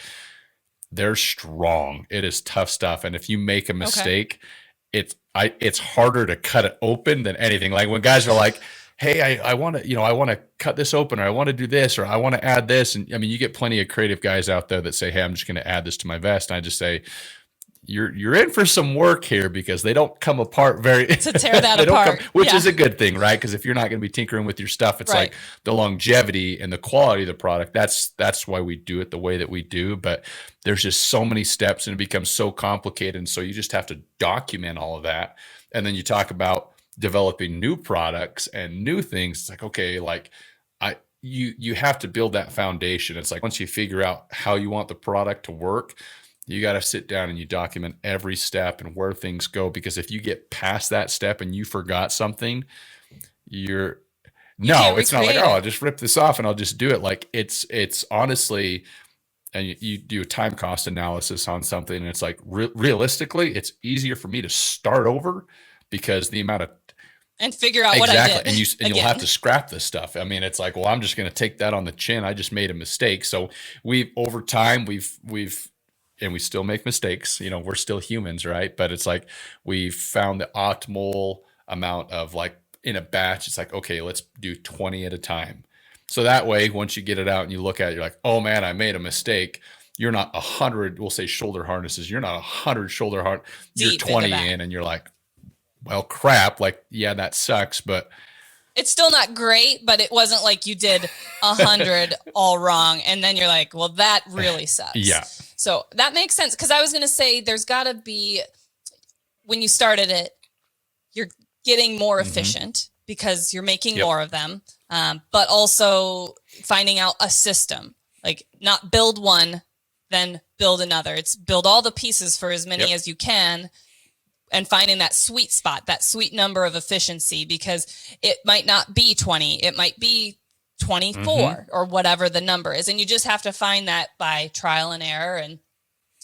they're strong. It is tough stuff. And if you make a mistake, it's harder to cut it open than anything. Like when guys are like, hey, I want to cut this open, or I want to do this, or I want to add this. And I mean, you get plenty of creative guys out there that say, hey, I'm just going to add this to my vest. And I just say, you're in for some work here, because they don't come apart to tear that apart, which is a good thing, right? Because if you're not going to be tinkering with your stuff, it's like the longevity and the quality of the product. That's why we do it the way that we do. But there's just so many steps, and it becomes so complicated. And so you just have to document all of that. And then you talk about developing new products and new things. It's like, okay, like you have to build that foundation. It's like, once you figure out how you want the product to work, you got to sit down and you document every step and where things go. Because if you get past that step and you forgot something, it's not like, oh, I'll just rip this off and I'll just do it. Like it's honestly, and you do a time cost analysis on something, and it's like, realistically, it's easier for me to start over, because the amount of and figure out what I did. And you'll have to scrap this stuff. I mean, it's like, well, I'm just going to take that on the chin. I just made a mistake. So over time, and we still make mistakes, we're still humans, right? But it's like, we've found the optimal amount of, like, in a batch, it's like, okay, let's do 20 at a time. So that way, once you get it out and you look at it, you're like, oh man, I made a mistake. You're not 100, we'll say shoulder harnesses. You're not 100 shoulder harness. You're 20 in and you're like, well, crap. Like, yeah, that sucks, but it's still not great, but it wasn't like you did 100 all wrong. And then you're like, well, that really sucks. Yeah. So that makes sense. Cause I was going to say, there's gotta be, when you started it, you're getting more efficient because you're making more of them. But also finding out a system, like not build one, then build another. It's build all the pieces for as many as you can, and finding that sweet spot, that sweet number of efficiency, because it might not be 20, it might be 24 or whatever the number is. And you just have to find that by trial and error. And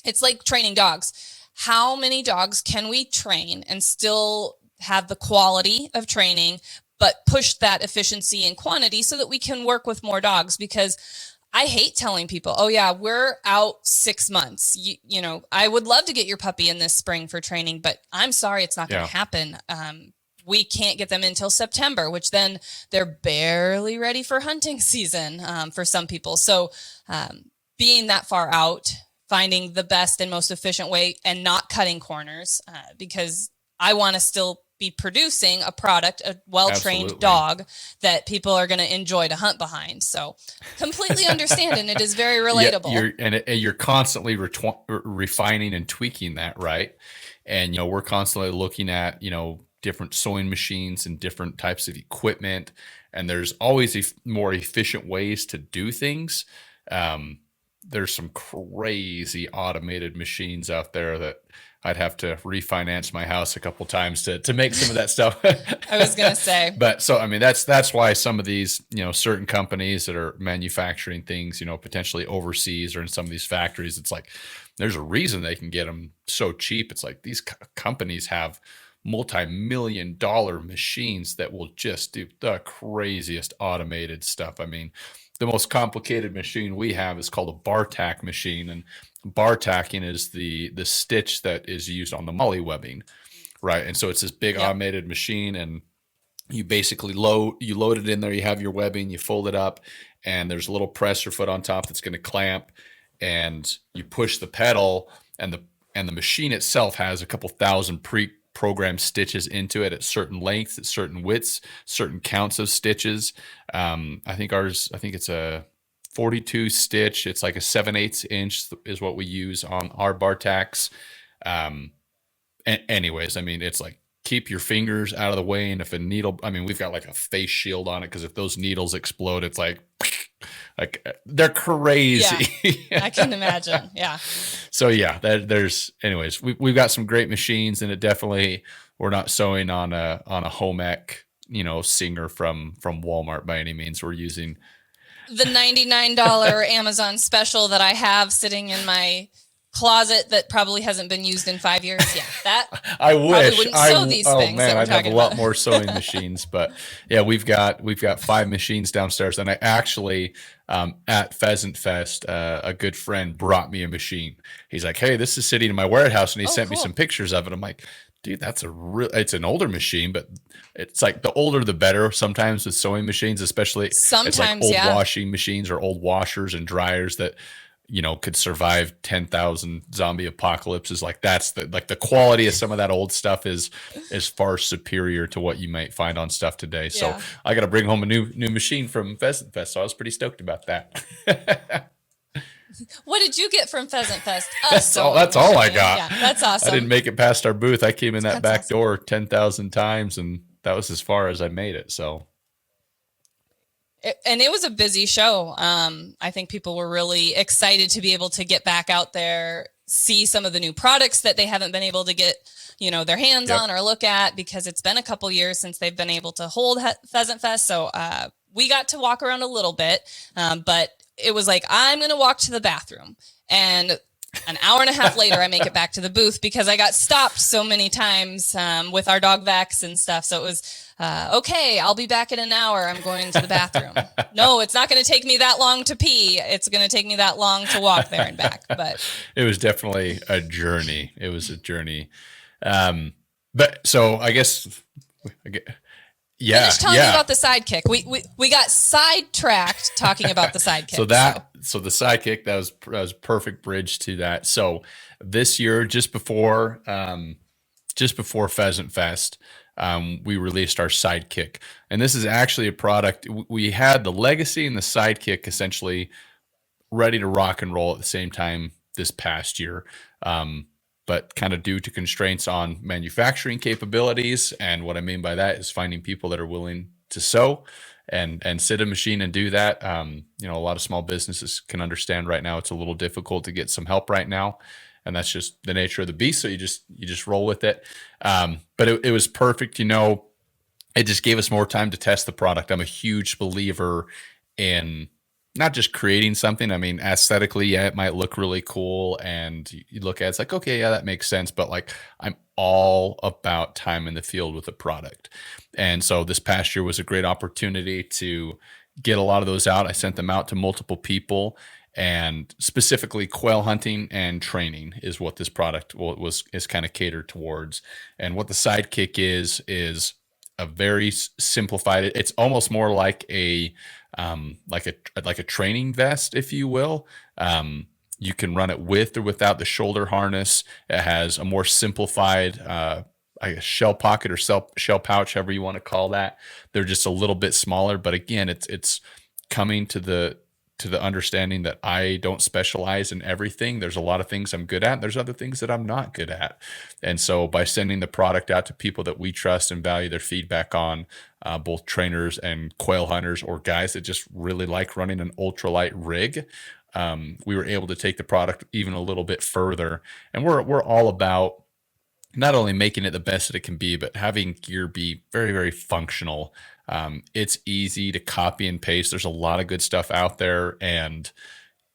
it's like training dogs. How many dogs can we train and still have the quality of training, but push that efficiency and quantity so that we can work with more dogs? Because I hate telling people, oh yeah, we're out 6 months. You know, I would love to get your puppy in this spring for training, but I'm sorry, it's not going to happen. We can't get them until September, which then they're barely ready for hunting season for some people. So being that far out, finding the best and most efficient way and not cutting corners, because I want to still be producing a product, a well-trained dog that people are going to enjoy to hunt behind. So completely understand, and it is very relatable. You're constantly refining and tweaking that, right? And, you know, we're constantly looking at, you know, different sewing machines and different types of equipment, and there's always more efficient ways to do things. There's some crazy automated machines out there that I'd have to refinance my house a couple times to make some of that stuff. I was going to say. But so, I mean, that's why some of these, you know, certain companies that are manufacturing things, you know, potentially overseas or in some of these factories, it's like, there's a reason they can get them so cheap. It's like these companies have multi-million-dollar machines that will just do the craziest automated stuff. I mean, the most complicated machine we have is called a bar tack machine, and bar tacking is the stitch that is used on the molly webbing, right? And so it's this big automated machine, and you basically load it in there. You have your webbing, you fold it up, and there's a little presser foot on top that's going to clamp, and you push the pedal, and the machine itself has a couple thousand pre-programmed stitches into it at certain lengths, at certain widths, certain counts of stitches. I think it's a 42 stitch. It's like a 7/8 inch is what we use on our bar tacks. Anyways, I mean, it's like, keep your fingers out of the way. And if a needle, I mean, we've got like a face shield on it, because if those needles explode, it's like they're crazy. Yeah, I can imagine. Yeah. So yeah, anyways, we've got some great machines, and it definitely, we're not sewing on a home ec, you know, Singer from Walmart by any means. We're using the $99 Amazon special that I have sitting in my closet that probably hasn't been used in 5 years. Yeah, that I wish wouldn't sew these things. Man, that we're I'd have talking a lot about. more sewing machines. But yeah, we've got 5 machines downstairs, and I actually at Pheasant Fest, a good friend brought me a machine. He's like, "Hey, this is sitting in my warehouse," and he sent me some pictures of it. I'm like, dude, it's an older machine, but it's like the older the better sometimes with sewing machines, especially sometimes, it's like old washing machines or old washers and dryers that, you know, could survive 10,000 zombie apocalypses. Like that's the quality of some of that old stuff is far superior to what you might find on stuff today. So I got to bring home a new machine from Pheasant Fest. So I was pretty stoked about that. What did you get from Pheasant Fest? That's all I got. Yeah, that's awesome. I didn't make it past our booth. I came in that back door 10,000 times, and that was as far as I made it. So. And it was a busy show. I think people were really excited to be able to get back out there, see some of the new products that they haven't been able to get, you know, their hands on or look at, because it's been a couple years since they've been able to hold Pheasant Fest. So we got to walk around a little bit, but it was like, I'm going to walk to the bathroom, and an hour and a half later, I make it back to the booth because I got stopped so many times with our dog vax and stuff. So it was, okay, I'll be back in an hour. I'm going to the bathroom. No, it's not going to take me that long to pee. It's going to take me that long to walk there and back. But it was definitely a journey. It was a journey. But so I guess, finish telling me about the sidekick. We got sidetracked talking about the sidekick. So the sidekick, that was a perfect bridge to that. So this year, just before Pheasant Fest, we released our sidekick, and this is actually a product. We had the Legacy and the sidekick essentially ready to rock and roll at the same time this past year. But kind of due to constraints on manufacturing capabilities. And what I mean by that is finding people that are willing to sew and sit a machine and do that. You know, a lot of small businesses can understand right now it's a little difficult to get some help right now, and that's just the nature of the beast. So you just roll with it. But it was perfect. You know, it just gave us more time to test the product. I'm a huge believer in not just creating something. I mean, aesthetically, yeah, it might look really cool, and you look at it, it's like, okay, yeah, that makes sense. But like, I'm all about time in the field with a product. And so this past year was a great opportunity to get a lot of those out. I sent them out to multiple people, and specifically quail hunting and training is what this product is kind of catered towards. And what the Sidekick is a very simplified. It's almost more like like a training vest, if you will. You can run it with or without the shoulder harness. It has a more simplified, I guess, shell pocket or shell pouch, however you want to call that. They're just a little bit smaller, but again, it's coming to the understanding that I don't specialize in everything. There's a lot of things I'm good at. There's other things that I'm not good at. And so by sending the product out to people that we trust and value their feedback on, both trainers and quail hunters or guys that just really like running an ultralight rig, we were able to take the product even a little bit further. And we're all about not only making it the best that it can be, but having gear be very, very functional. It's easy to copy and paste. There's a lot of good stuff out there, and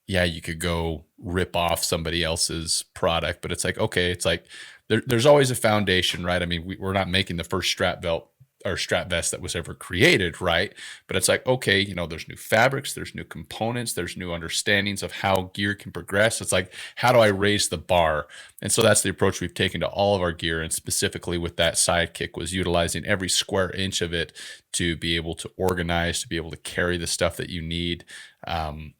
yeah, you could go rip off somebody else's product, but it's like, okay, it's like there's always a foundation, right? I mean, we're not making the first strap belt or strap vest that was ever created, right? But it's like, okay, you know, there's new fabrics, there's new components, there's new understandings of how gear can progress. It's like, how do I raise the bar? And so that's the approach we've taken to all of our gear, and specifically with that Sidekick was utilizing every square inch of it to be able to organize, to be able to carry the stuff that you need. And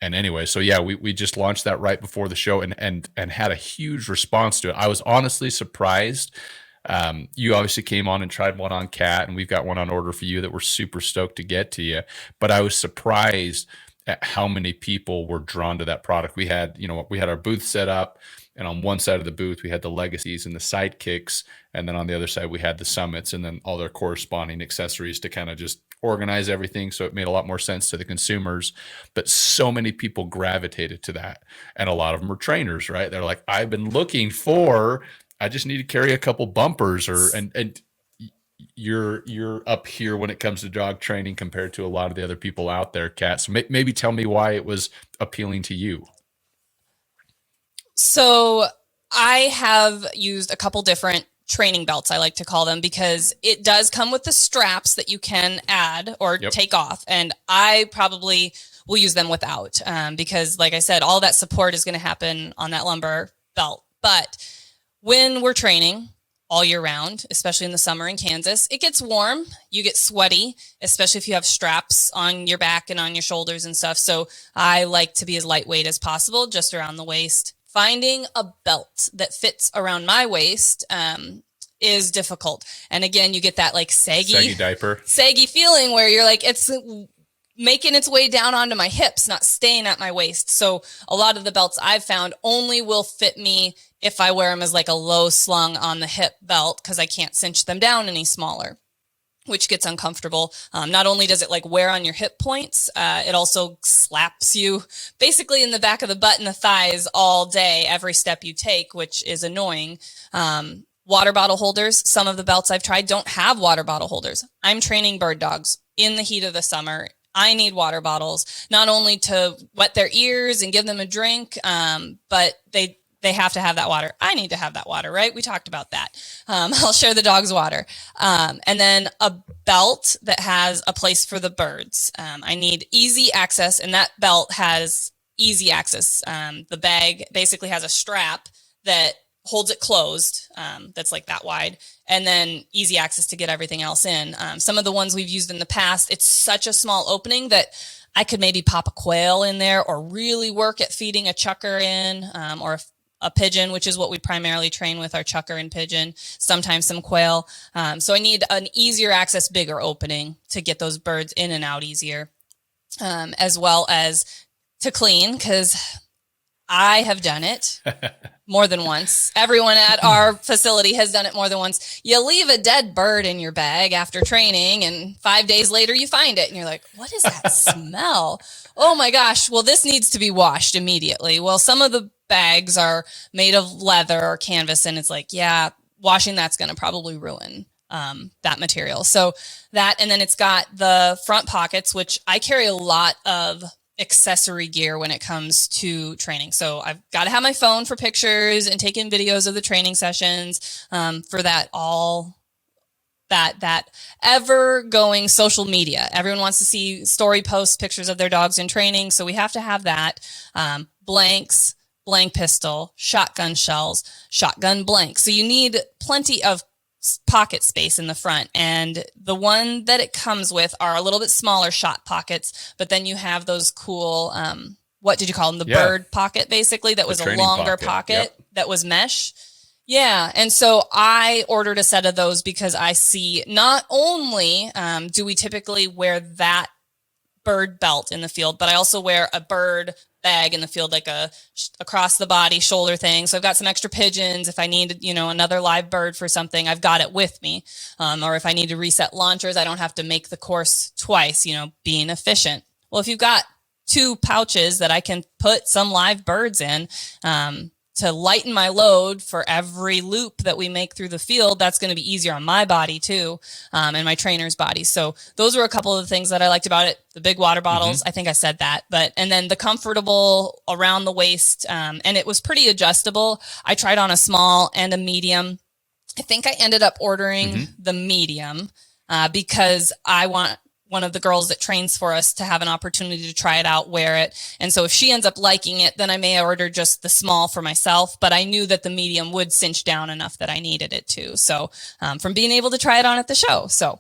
anyway, so yeah, we just launched that right before the show and had a huge response to it. I was honestly surprised. You obviously came on and tried one on Kat, and we've got one on order for you that we're super stoked to get to you. But I was surprised at how many people were drawn to that product. We had our booth set up, and on one side of the booth, we had the Legacies and the Sidekicks. And then on the other side, we had the Summits and then all their corresponding accessories to kind of just organize everything. So it made a lot more sense to the consumers. But so many people gravitated to that. And a lot of them are trainers, right? They're like, I've been looking for, I just need to carry a couple bumpers, and you're up here when it comes to dog training compared to a lot of the other people out there, Kat. So maybe tell me why it was appealing to you. So I have used a couple different training belts, I like to call them, because it does come with the straps that you can add or take off. And I probably will use them without, because like I said, all that support is going to happen on that lumbar belt. But when we're training all year round, especially in the summer in Kansas, it gets warm, you get sweaty, especially if you have straps on your back and on your shoulders and stuff. So I like to be as lightweight as possible, just around the waist. Finding a belt that fits around my waist is difficult. And again, you get that like saggy diaper, saggy feeling where you're like, it's making its way down onto my hips, not staying at my waist. So a lot of the belts I've found only will fit me if I wear them as like a low slung on the hip belt, because I can't cinch them down any smaller, which gets uncomfortable. Not only does it like wear on your hip points, it also slaps you basically in the back of the butt and the thighs all day, every step you take, which is annoying. Water bottle holders. Some of the belts I've tried don't have water bottle holders. I'm training bird dogs in the heat of the summer. I need water bottles, not only to wet their ears and give them a drink, but they have to have that water. I need to have that water, right? We talked about that. I'll share the dog's water. And then a belt that has a place for the birds. I need easy access, and that belt has easy access. The bag basically has a strap that holds it closed, that's like that wide, and then easy access to get everything else in. Some of the ones we've used in the past, it's such a small opening that I could maybe pop a quail in there or really work at feeding a chucker in, or a pigeon, which is what we primarily train with, our chucker and pigeon, sometimes some quail. So I need an easier access, bigger opening to get those birds in and out easier, as well as to clean, because I have done it. more than once. Everyone at our facility has done it more than once. You leave a dead bird in your bag after training, and 5 days later you find it, and you're like, what is that smell? Oh my gosh. Well, this needs to be washed immediately. Well, some of the bags are made of leather or canvas, and it's like, yeah, washing that's going to probably ruin that material. So that, and then it's got the front pockets, which I carry a lot of accessory gear when it comes to training. So I've got to have my phone for pictures and taking videos of the training sessions, for that that ever going social media. Everyone wants to see story posts, pictures of their dogs in training. So we have to have that. Blanks, blank pistol, shotgun shells, shotgun blank. So you need plenty of pocket space in the front, and the one that it comes with are a little bit smaller shot pockets, but then you have those cool what did you call them, the bird pocket, basically, that was a longer pocket that was mesh. Yeah. And so I ordered a set of those because I see not only do we typically wear that bird belt in the field, but I also wear a bird bag in the field, like a across the body shoulder thing. So I've got some extra pigeons. If I need, another live bird for something, I've got it with me. Or if I need to reset launchers, I don't have to make the course twice, being efficient. Well, if you've got 2 pouches that I can put some live birds in, to lighten my load for every loop that we make through the field, that's going to be easier on my body too, and my trainer's body. So those were a couple of the things that I liked about it. The big water bottles, I think I said that, and then the comfortable around the waist, and it was pretty adjustable. I tried on a small and a medium. I think I ended up ordering the medium, because I want one of the girls that trains for us to have an opportunity to try it out, wear it. And so if she ends up liking it, then I may order just the small for myself, but I knew that the medium would cinch down enough that I needed it too. So, from being able to try it on at the show. So,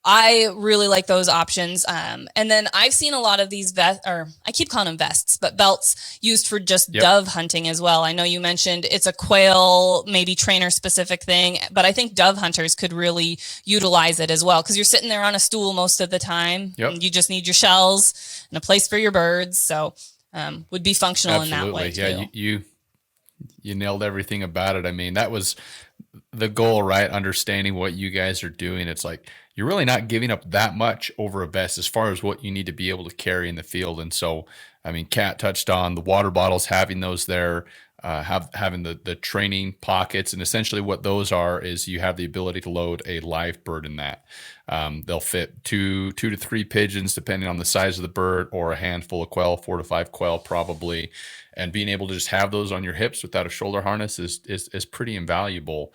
I really like those options. And then I've seen a lot of these I keep calling them vests, but belts used for just dove hunting as well. I know you mentioned it's a quail, maybe trainer specific thing, but I think dove hunters could really utilize it as well, because you're sitting there on a stool most of the time. And you just need your shells and a place for your birds. So, would be functional in that way too. Yeah, you nailed everything about it. I mean, that was the goal, right? Understanding what you guys are doing. It's like, you're really not giving up that much over a vest as far as what you need to be able to carry in the field. And so, I mean, Kat touched on the water bottles, having those there, having the training pockets. And essentially what those are is you have the ability to load a live bird in that. They'll fit two to 3 pigeons, depending on the size of the bird, or a handful of quail, 4 to 5 quail probably. And being able to just have those on your hips without a shoulder harness is pretty invaluable.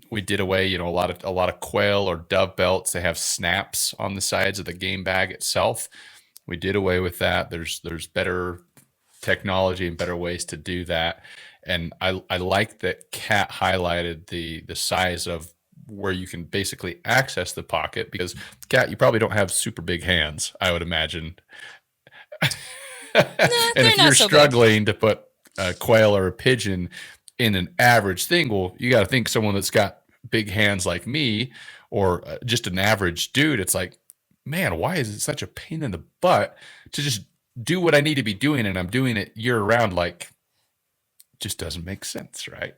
We did away, a lot of quail or dove belts. They have snaps on the sides of the game bag itself. We did away with that. There's better technology and better ways to do that. And I like that Kat highlighted the size of where you can basically access the pocket, because Kat, you probably don't have super big hands, I would imagine. And if you're struggling to put a quail or a pigeon in an average thing, well, you got to think someone that's got big hands like me, or just an average dude. It's like, man, why is it such a pain in the butt to just do what I need to be doing, and I'm doing it year round? Like, just doesn't make sense, right?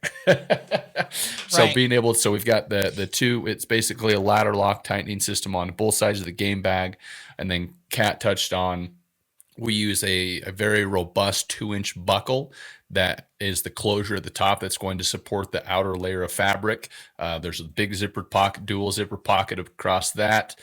So being able, so we've got the 2, it's basically a ladder lock tightening system on both sides of the game bag. And then Kat touched on, we use a very robust 2-inch buckle that is the closure at the top that's going to support the outer layer of fabric. There's a big zippered pocket, dual zipper pocket across that.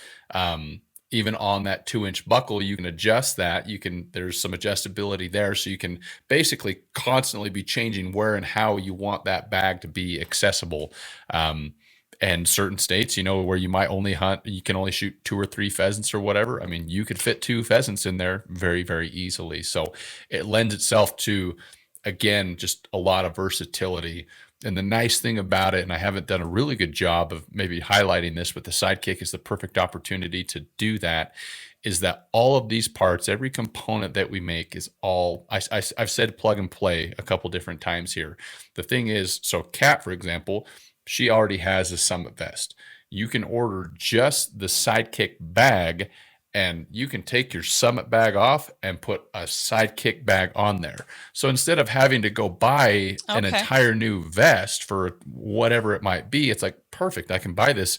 Even on that 2-inch buckle, you can adjust that. There's some adjustability there, so you can basically constantly be changing where and how you want that bag to be accessible. And certain states, where you might only hunt, you can only shoot 2 or 3 pheasants or whatever. I mean, you could fit 2 pheasants in there very, very easily. So it lends itself to, again, just a lot of versatility. And the nice thing about it, and I haven't done a really good job of maybe highlighting this, but the Sidekick is the perfect opportunity to do that, is that all of these parts, every component that we make is all, I've said plug and play a couple different times here. The thing is, so Kat, for example, she already has a Summit vest. You can order just the Sidekick bag and you can take your Summit bag off and put a Sidekick bag on there. So instead of having to go buy an Okay. entire new vest for whatever it might be, it's like, perfect. I can buy this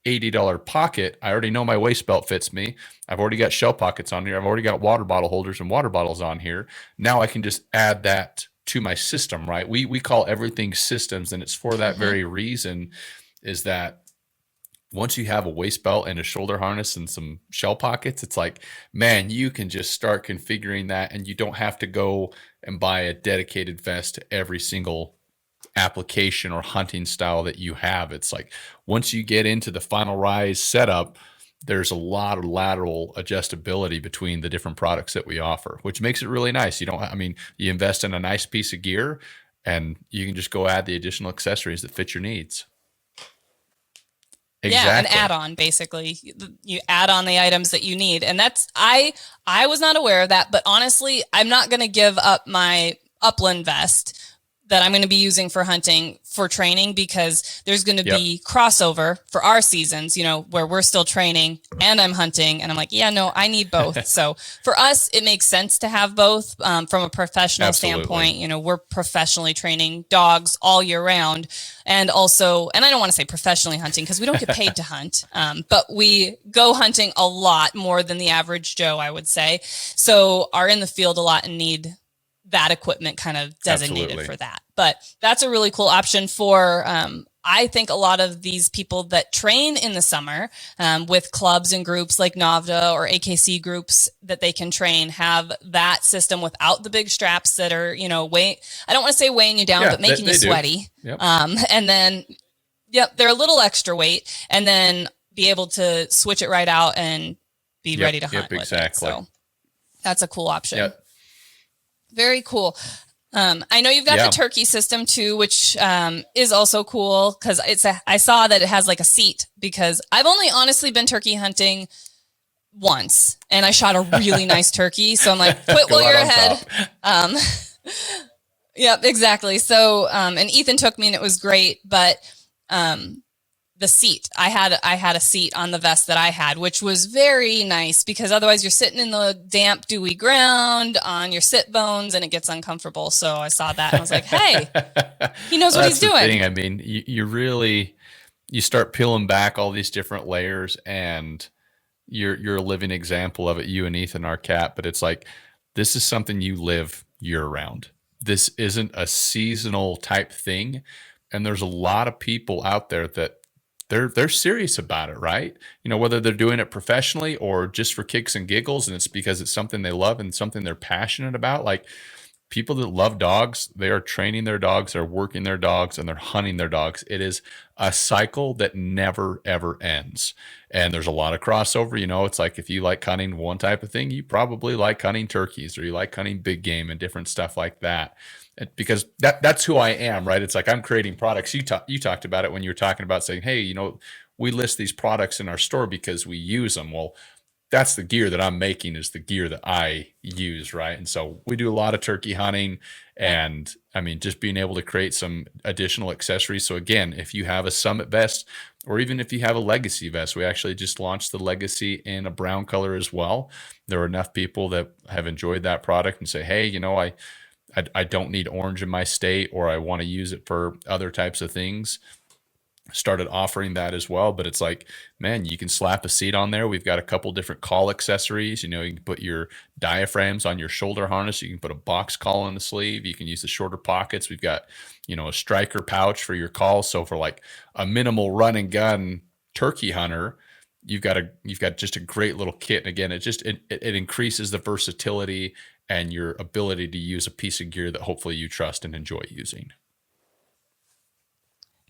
$80 pocket. I already know my waist belt fits me. I've already got shell pockets on here. I've already got water bottle holders and water bottles on here. Now I can just add that to my system, right? We call everything systems, and it's for that very reason, is that once you have a waist belt and a shoulder harness and some shell pockets, it's like, man, you can just start configuring that, and you don't have to go and buy a dedicated vest to every single application or hunting style that you have. It's like, once you get into the final rise setup, there's a lot of lateral adjustability between the different products that we offer, which makes it really nice. You invest in a nice piece of gear, and you can just go add the additional accessories that fit your needs. Exactly. Yeah, an add-on, basically. You add on the items that you need. And that's, I was not aware of that, but honestly, I'm not going to give up my upland vest that I'm going to be using for hunting for training, because there's going to be crossover for our seasons, where we're still training and I'm hunting, and I'm like, yeah, no, I need both. So for us, it makes sense to have both from a professional standpoint. We're professionally training dogs all year round. And also, and I don't want to say professionally hunting because we don't get paid to hunt, but we go hunting a lot more than the average Joe, I would say. So are in the field a lot and need that equipment kind of designated for that. But that's a really cool option for, I think, a lot of these people that train in the summer with clubs and groups like NAVDA or AKC groups that they can train, have that system without the big straps that are, I don't want to say weighing you down, but making you sweaty. Yep. And then, they're a little extra weight, and then be able to switch it right out and be ready to hunt with it. So that's a cool option. Yep. Very cool. I know you've got the turkey system too, which is also cool, because I saw that it has like a seat, because I've only honestly been turkey hunting once, and I shot a really nice turkey. So I'm like, quit while you're ahead. Yep, exactly. So, and Ethan took me, and it was great, but the seat, I had a seat on the vest that I had, which was very nice, because otherwise you're sitting in the damp, dewy ground on your sit bones, and it gets uncomfortable. So I saw that, and I was like, hey, he knows what he's doing. Thing. I mean, you start peeling back all these different layers, and you're a living example of it. You and Ethan are Kat, but it's like, this is something you live year round. This isn't a seasonal type thing. And there's a lot of people out there that they're serious about it, right? Whether they're doing it professionally or just for kicks and giggles, and it's because it's something they love and something they're passionate about. Like, people that love dogs, they are training their dogs, they're working their dogs, and they're hunting their dogs. It is a cycle that never, ever ends. And there's a lot of crossover. It's like, if you like hunting one type of thing, you probably like hunting turkeys, or you like hunting big game and different stuff like that. Because that's who I am, right? It's like, I'm creating products. You talked about it when you were talking about saying, hey, we list these products in our store because we use them. Well, that's the gear that I'm making, is the gear that I use, right? And so we do a lot of turkey hunting, and I mean, just being able to create some additional accessories. So again, if you have a Summit vest, or even if you have a Legacy vest, we actually just launched the Legacy in a brown color as well. There are enough people that have enjoyed that product and say, hey, I don't need orange in my state, or I want to use it for other types of things. Started offering that as well. But it's like, man, you can slap a seat on there. We've got a couple different call accessories. You can put your diaphragms on your shoulder harness. You can put a box call on the sleeve. You can use the shorter pockets. We've got, a striker pouch for your call. So for like a minimal run and gun turkey hunter, you've got just a great little kit. And again, it increases the versatility and your ability to use a piece of gear that hopefully you trust and enjoy using.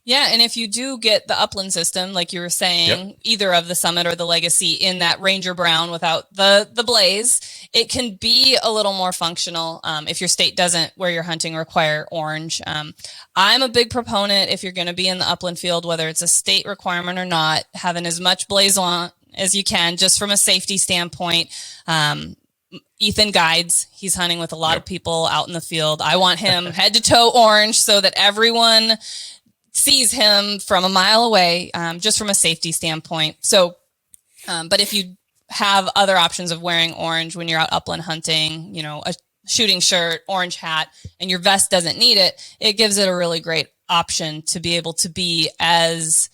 Yeah, and if you do get the upland system, like you were saying, either of the Summit or the Legacy in that Ranger Brown without the blaze, it can be a little more functional if your state doesn't, where you're hunting, require orange. I'm a big proponent, if you're going to be in the upland field, whether it's a state requirement or not, having as much blaze on as you can, just from a safety standpoint. Ethan guides. He's hunting with a lot of people out in the field. I want him head to toe orange so that everyone sees him from a mile away, just from a safety standpoint. So, but if you have other options of wearing orange when you're out upland hunting, you know, a shooting shirt, orange hat, and your vest doesn't need it, it gives it a really great option to be able to be as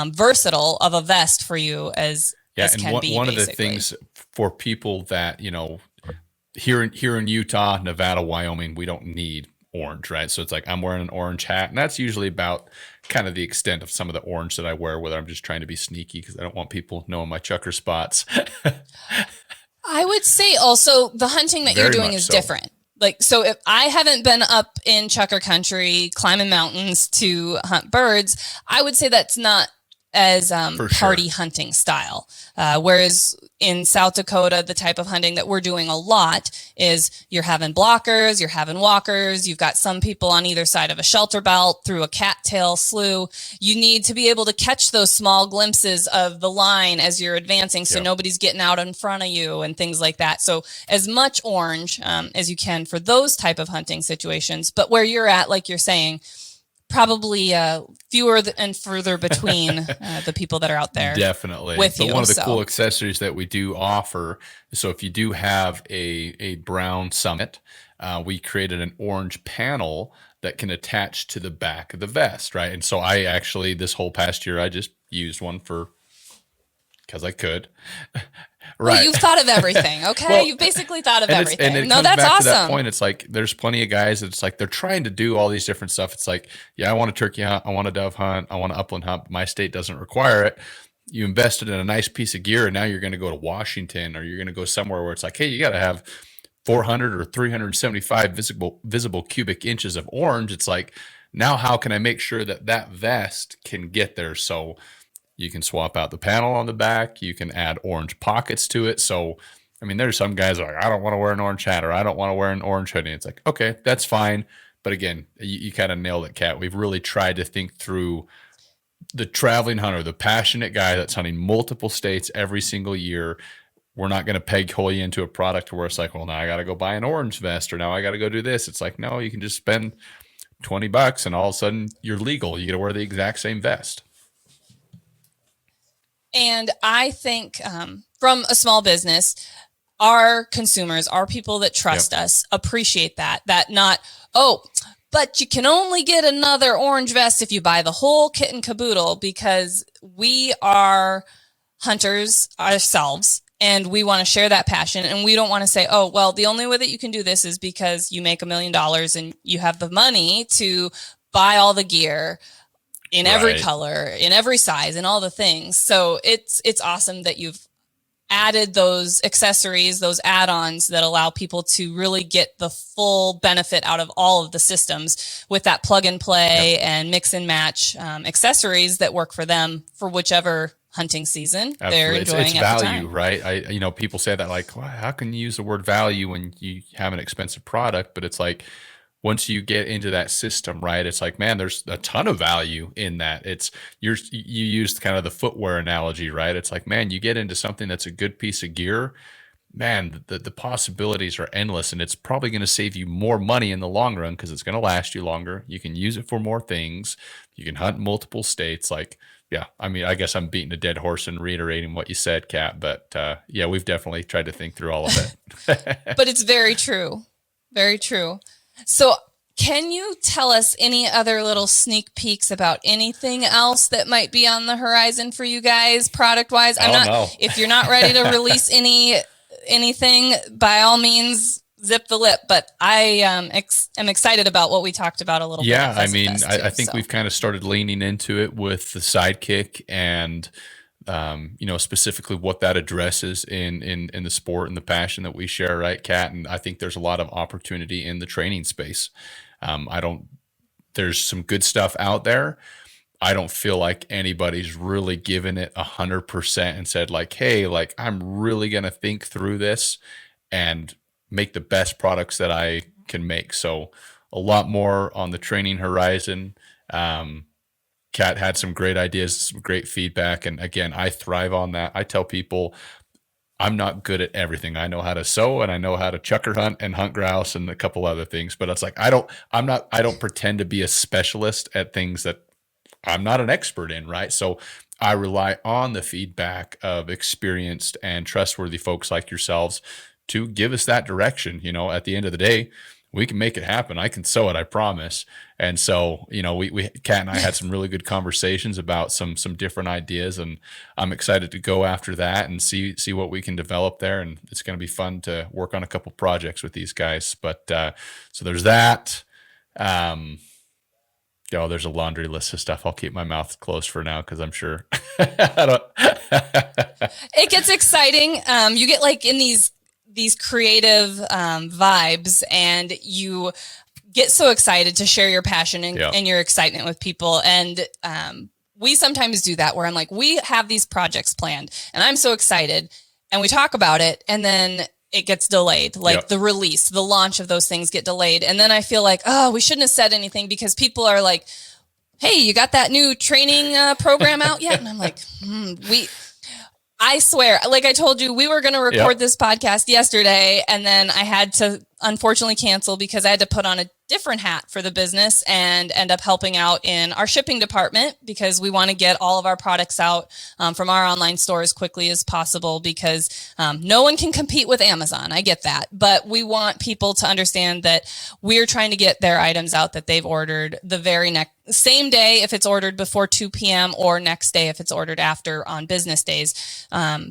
versatile of a vest for you as can be. One of the things for people that, you know, here in Utah, Nevada, Wyoming, we don't need orange, right? So it's like I'm wearing an orange hat, and that's usually about kind of the extent of some of the orange that I wear, whether I'm just trying to be sneaky because I don't want people knowing my chucker spots. I would say also the hunting that you're doing is different. Like, so if I haven't been up in chucker country climbing mountains to hunt birds, I would say that's not as party hunting style. Whereas in South Dakota, the type of hunting that we're doing a lot is you're having blockers, you're having walkers, you've got some people on either side of a shelter belt through a cattail slough. You need to be able to catch those small glimpses of the line as you're advancing so nobody's getting out in front of you and things like that. So as much orange as you can for those type of hunting situations. But where you're at, like you're saying, probably fewer and further between the people that are out there. Definitely. With you. One of the cool accessories that we do offer, so if you do have a brown summit, we created an orange panel that can attach to the back of the vest, right? And so I actually, this whole past year, I just used one because I could. Right. Well, you've thought of everything. Okay. Well, you've basically thought of everything. And it no, comes that's back awesome. To that point. It's like, there's plenty of guys that it's like, they're trying to do all these different stuff. It's like, yeah, I want a turkey hunt. I want a dove hunt. I want an upland hunt. But my state doesn't require it. You invested in a nice piece of gear and now you're going to go to Washington or you're going to go somewhere where it's like, hey, you got to have 400 or 375 visible cubic inches of orange. It's like, now how can I make sure that that vest can get there? So you can swap out the panel on the back. You can add orange pockets to it. So, I mean, there's some guys like, I don't want to wear an orange hat or I don't want to wear an orange hoodie. It's like, okay, that's fine. But again, you kind of nailed it, Kat. We've really tried to think through the traveling hunter, the passionate guy that's hunting multiple states every single year. We're not going to peg-hole you into a product where it's like, well, now I got to go buy an orange vest or now I got to go do this. It's like, no, you can just spend $20 and all of a sudden you're legal. You get to wear the exact same vest. And I think from a small business, our consumers, our people that trust us, appreciate that not, but you can only get another orange vest if you buy the whole kit and caboodle, because we are hunters ourselves and we want to share that passion. And we don't want to say, oh, well, the only way that you can do this is because you make $1 million and you have the money to buy all the gear in every color, in every size, and all the things. So it's awesome that you've added those accessories, those add-ons that allow people to really get the full benefit out of all of the systems with that plug and play and mix and match accessories that work for them for whichever hunting season they're enjoying. It's value, right? People say that like, well, how can you use the word value when you have an expensive product? But it's like, once you get into that system, right, it's like, man, there's a ton of value in that. You used kind of the footwear analogy, right? It's like, man, you get into something that's a good piece of gear, man, the possibilities are endless, and it's probably going to save you more money in the long run because it's going to last you longer. You can use it for more things. You can hunt multiple states. Like, yeah, I mean, I guess I'm beating a dead horse and reiterating what you said, Kat, but yeah, we've definitely tried to think through all of it. But it's very true. Very true. So can you tell us any other little sneak peeks about anything else that might be on the horizon for you guys product wise? If you're not ready to release anything, by all means, zip the lip. But I am excited about what we talked about a little bit. Yeah, I mean, I think we've kind of started leaning into it with the Sidekick and specifically what that addresses in the sport and the passion that we share, right, Kat? And I think there's a lot of opportunity in the training space. There's some good stuff out there. I don't feel like anybody's really given it 100% and said like, hey, like I'm really going to think through this and make the best products that I can make. So a lot more on the training horizon. Kat had some great ideas, some great feedback. And again, I thrive on that. I tell people I'm not good at everything. I know how to sew and I know how to chucker hunt and hunt grouse and a couple other things, but it's like, I don't pretend to be a specialist at things that I'm not an expert in. Right. So I rely on the feedback of experienced and trustworthy folks like yourselves to give us that direction. At the end of the day, we can make it happen. I can sew it, I promise. And so, we Kat and I had some really good conversations about some different ideas, and I'm excited to go after that and see what we can develop there. And it's going to be fun to work on a couple projects with these guys. But so there's that. There's a laundry list of stuff. I'll keep my mouth closed for now because I'm sure I don't. It gets exciting. You get like in these creative vibes, and you get so excited to share your passion and your excitement with people. And we sometimes do that where I'm like, we have these projects planned and I'm so excited, and we talk about it, and then it gets delayed. Like the release, the launch of those things get delayed. And then I feel like, oh, we shouldn't have said anything because people are like, hey, you got that new training program out yet? And I'm like, I swear, like I told you, we were going to record this podcast yesterday, and then I had to unfortunately cancel because I had to put on a different hat for the business and end up helping out in our shipping department because we want to get all of our products out from our online store as quickly as possible because no one can compete with Amazon. I get that. But we want people to understand that we're trying to get their items out that they've ordered the very same day if it's ordered before 2 p.m. or next day if it's ordered after on business days,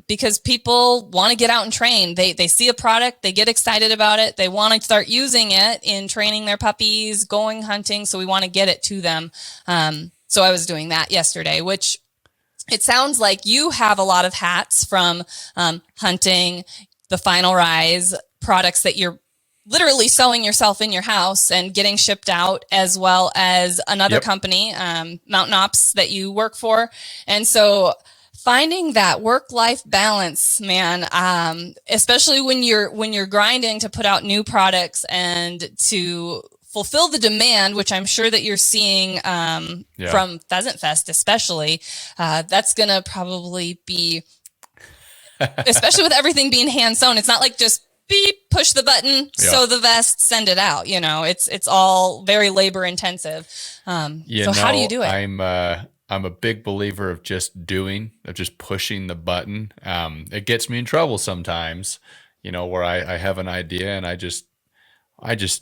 because people want to get out and train. They see a product, they get excited about it, they want to start using it in training their puppies, going hunting. So we want to get it to them. So I was doing that yesterday, which it sounds like you have a lot of hats from hunting, the Final Rise products that you're literally sewing yourself in your house and getting shipped out, as well as another company, Mountain Ops, that you work for. And so finding that work-life balance, man, especially when you're grinding to put out new products and to fulfill the demand, which I'm sure that you're seeing from Pheasant Fest especially, that's going to probably be, especially with everything being hand-sewn, it's not like just beep, push the button, sew the vest, send it out. It's all very labor intensive. So how do you do it? I'm a big believer of just pushing the button. It gets me in trouble sometimes, where I have an idea and I just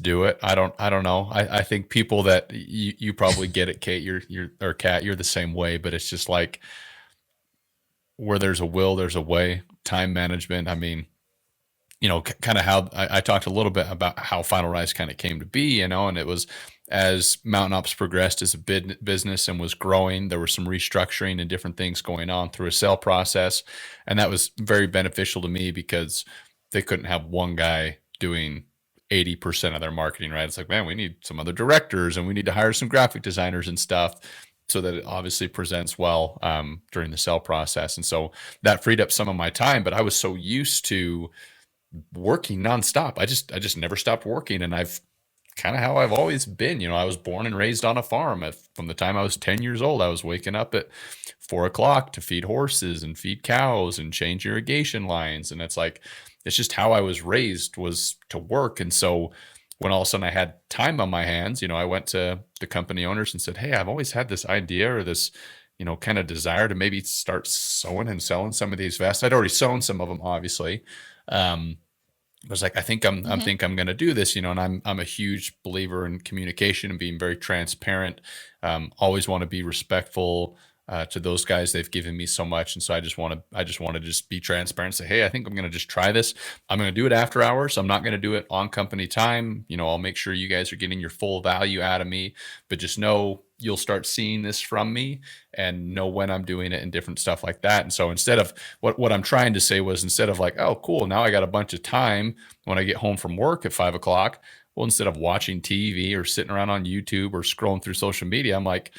do it. I don't know. I think people that you probably get it, Kate, or Kat, you're the same way, but it's just like where there's a will, there's a way. Time management. I mean, kind of how I talked a little bit about how Final Rise kind of came to be, and it was as Mountain Ops progressed as a business and was growing, there was some restructuring and different things going on through a sale process. And that was very beneficial to me because they couldn't have one guy doing 80% of their marketing, right? It's like, man, we need some other directors and we need to hire some graphic designers and stuff so that it obviously presents well during the sale process. And so that freed up some of my time, but I was so used to working nonstop. I just never stopped working. And I've kind of how I've always been, I was born and raised on a farm. From the time I was 10 years old, I was waking up at 4 o'clock to feed horses and feed cows and change irrigation lines. And it's just how I was raised, was to work. And so when all of a sudden I had time on my hands, I went to the company owners and said, hey, I've always had this idea or this, kind of desire to maybe start sewing and selling some of these vests. I'd already sewn some of them, obviously. I was like, I think I'm going to do this, and I'm a huge believer in communication and being very transparent. Always want to be respectful to those guys. They've given me so much. And so I just want to just be transparent, say, hey, I think I'm going to just try this. I'm going to do it after hours. I'm not going to do it on company time. I'll make sure you guys are getting your full value out of me, but just know you'll start seeing this from me and know when I'm doing it and different stuff like that. And so instead of what I'm trying to say was, instead of like, oh, cool, now I got a bunch of time when I get home from work at 5 o'clock. Well, instead of watching TV or sitting around on YouTube or scrolling through social media, I'm like,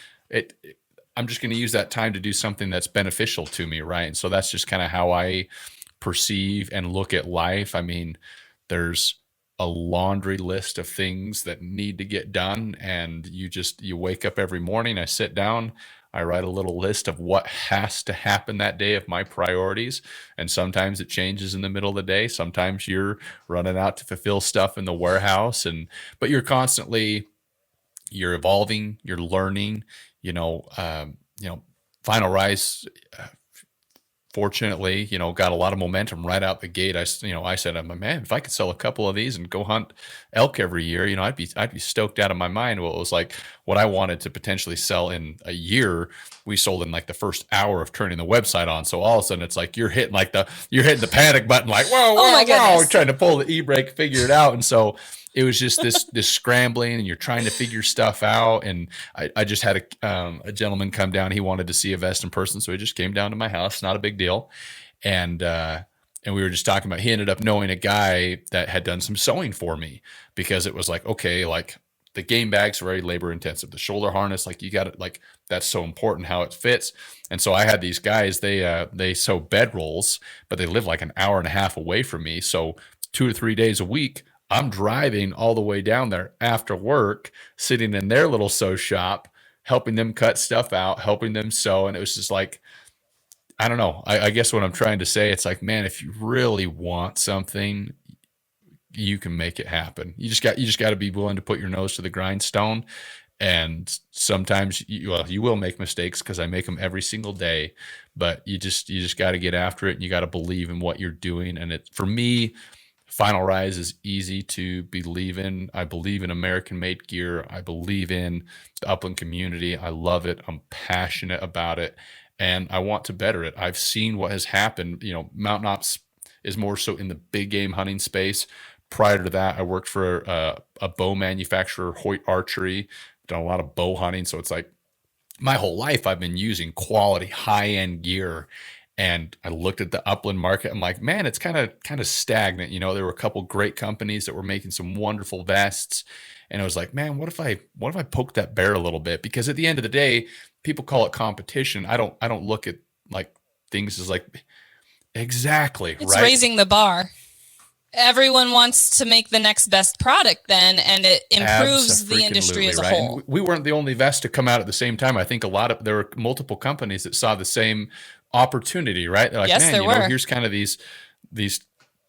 I'm just going to use that time to do something that's beneficial to me. Right. And so that's just kind of how I perceive and look at life. I mean, there's a laundry list of things that need to get done. And you wake up every morning, I sit down, I write a little list of what has to happen that day of my priorities. And sometimes it changes in the middle of the day. Sometimes you're running out to fulfill stuff in the warehouse, but you're constantly, you're evolving, you're learning, Final Final Rise, fortunately, got a lot of momentum right out the gate. I said, I'm like, man, if I could sell a couple of these and go hunt elk every year, I'd be stoked out of my mind. Well, it was like what I wanted to potentially sell in a year, we sold in like the first hour of turning the website on. So all of a sudden it's like you're hitting the panic button, like, whoa, Oh my whoa, whoa, goodness. trying to pull the e-brake, figure it out. And so it was just this scrambling, and you're trying to figure stuff out. And I just had a gentleman come down. He wanted to see a vest in person, so he just came down to my house. Not a big deal. And we were just talking about, he ended up knowing a guy that had done some sewing for me, because it was like, okay, like the game bag's very labor intensive. The shoulder harness, like you got it, like that's so important how it fits. And so I had these guys, they sew bed rolls, but they live like an hour and a half away from me. So 2 to 3 days a week, I'm driving all the way down there after work, sitting in their little sew shop, helping them cut stuff out, helping them sew. And it was just like, I don't know. I guess what I'm trying to say, it's like, man, if you really want something, you can make it happen. You just got to be willing to put your nose to the grindstone. And sometimes you will make mistakes, because I make them every single day, but you just got to get after it, and you got to believe in what you're doing. And for me, Final Rise is easy to believe in. I believe in American-made gear. I believe in the upland community. I love it. I'm passionate about it, and I want to better it. I've seen what has happened. Mountain Ops is more so in the big game hunting space. Prior to that, I worked for a bow manufacturer, Hoyt Archery. Done a lot of bow hunting, so it's like my whole life I've been using quality, high-end gear. And I looked at the upland market. I'm like, man, it's kind of stagnant. There were a couple great companies that were making some wonderful vests, and I was like, man, what if I poke that bear a little bit? Because at the end of the day, people call it competition. I don't look at like things as like, exactly, It's right? raising the bar. Everyone wants to make the next best product then, and it improves the industry as a right. whole. And we weren't the only vest to come out at the same time. I think there were multiple companies that saw the same opportunity, right? They're like, Yes, man, there were. here's kind of these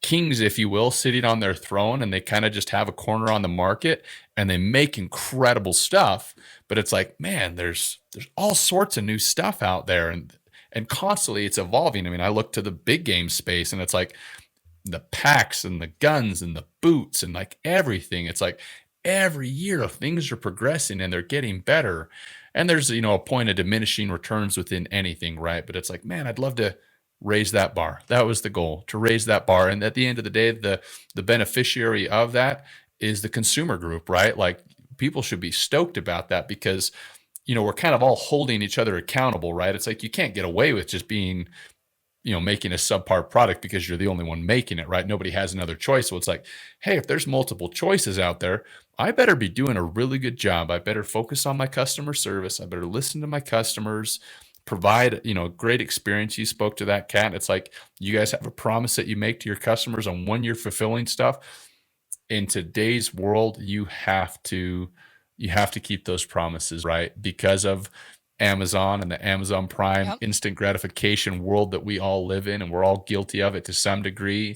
kings, if you will, sitting on their throne, and they kind of just have a corner on the market, and they make incredible stuff. But it's like, man, there's all sorts of new stuff out there, and constantly it's evolving. I mean, I look to the big game space, and it's like the packs and the guns and the boots and like everything. It's like every year things are progressing and they're getting better. And there's, a point of diminishing returns within anything, right? But it's like, man, I'd love to raise that bar. That was the goal, to raise that bar. And at the end of the day, the beneficiary of that is the consumer group, right? Like people should be stoked about that, because, we're kind of all holding each other accountable, right? It's like you can't get away with just being making a subpar product because you're the only one making it, right? Nobody has another choice. So it's like, hey, if there's multiple choices out there, I better be doing a really good job. I better focus on my customer service. I better listen to my customers, provide, a great experience. You spoke to that, Kat. It's like you guys have a promise that you make to your customers on when you're fulfilling stuff. In today's world, you have to keep those promises, right? Because of Amazon and the Amazon Prime instant gratification world that we all live in, and we're all guilty of it to some degree.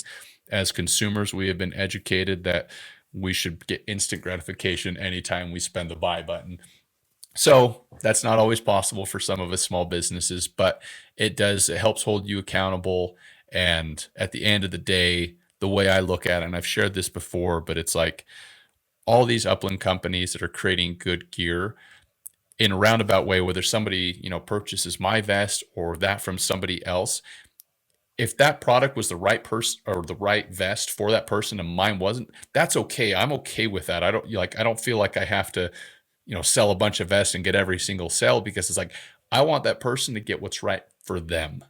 As consumers, we have been educated that we should get instant gratification anytime we spend the buy button. So that's not always possible for some of us small businesses, but it helps hold you accountable. And at the end of the day, the way I look at it, and I've shared this before, but it's like all these upland companies that are creating good gear in a roundabout way, whether somebody, purchases my vest or that from somebody else, if that product was the right person or the right vest for that person and mine wasn't, that's okay. I'm okay with that. I don't feel like I have to, sell a bunch of vests and get every single sale, because it's like, I want that person to get what's right for them.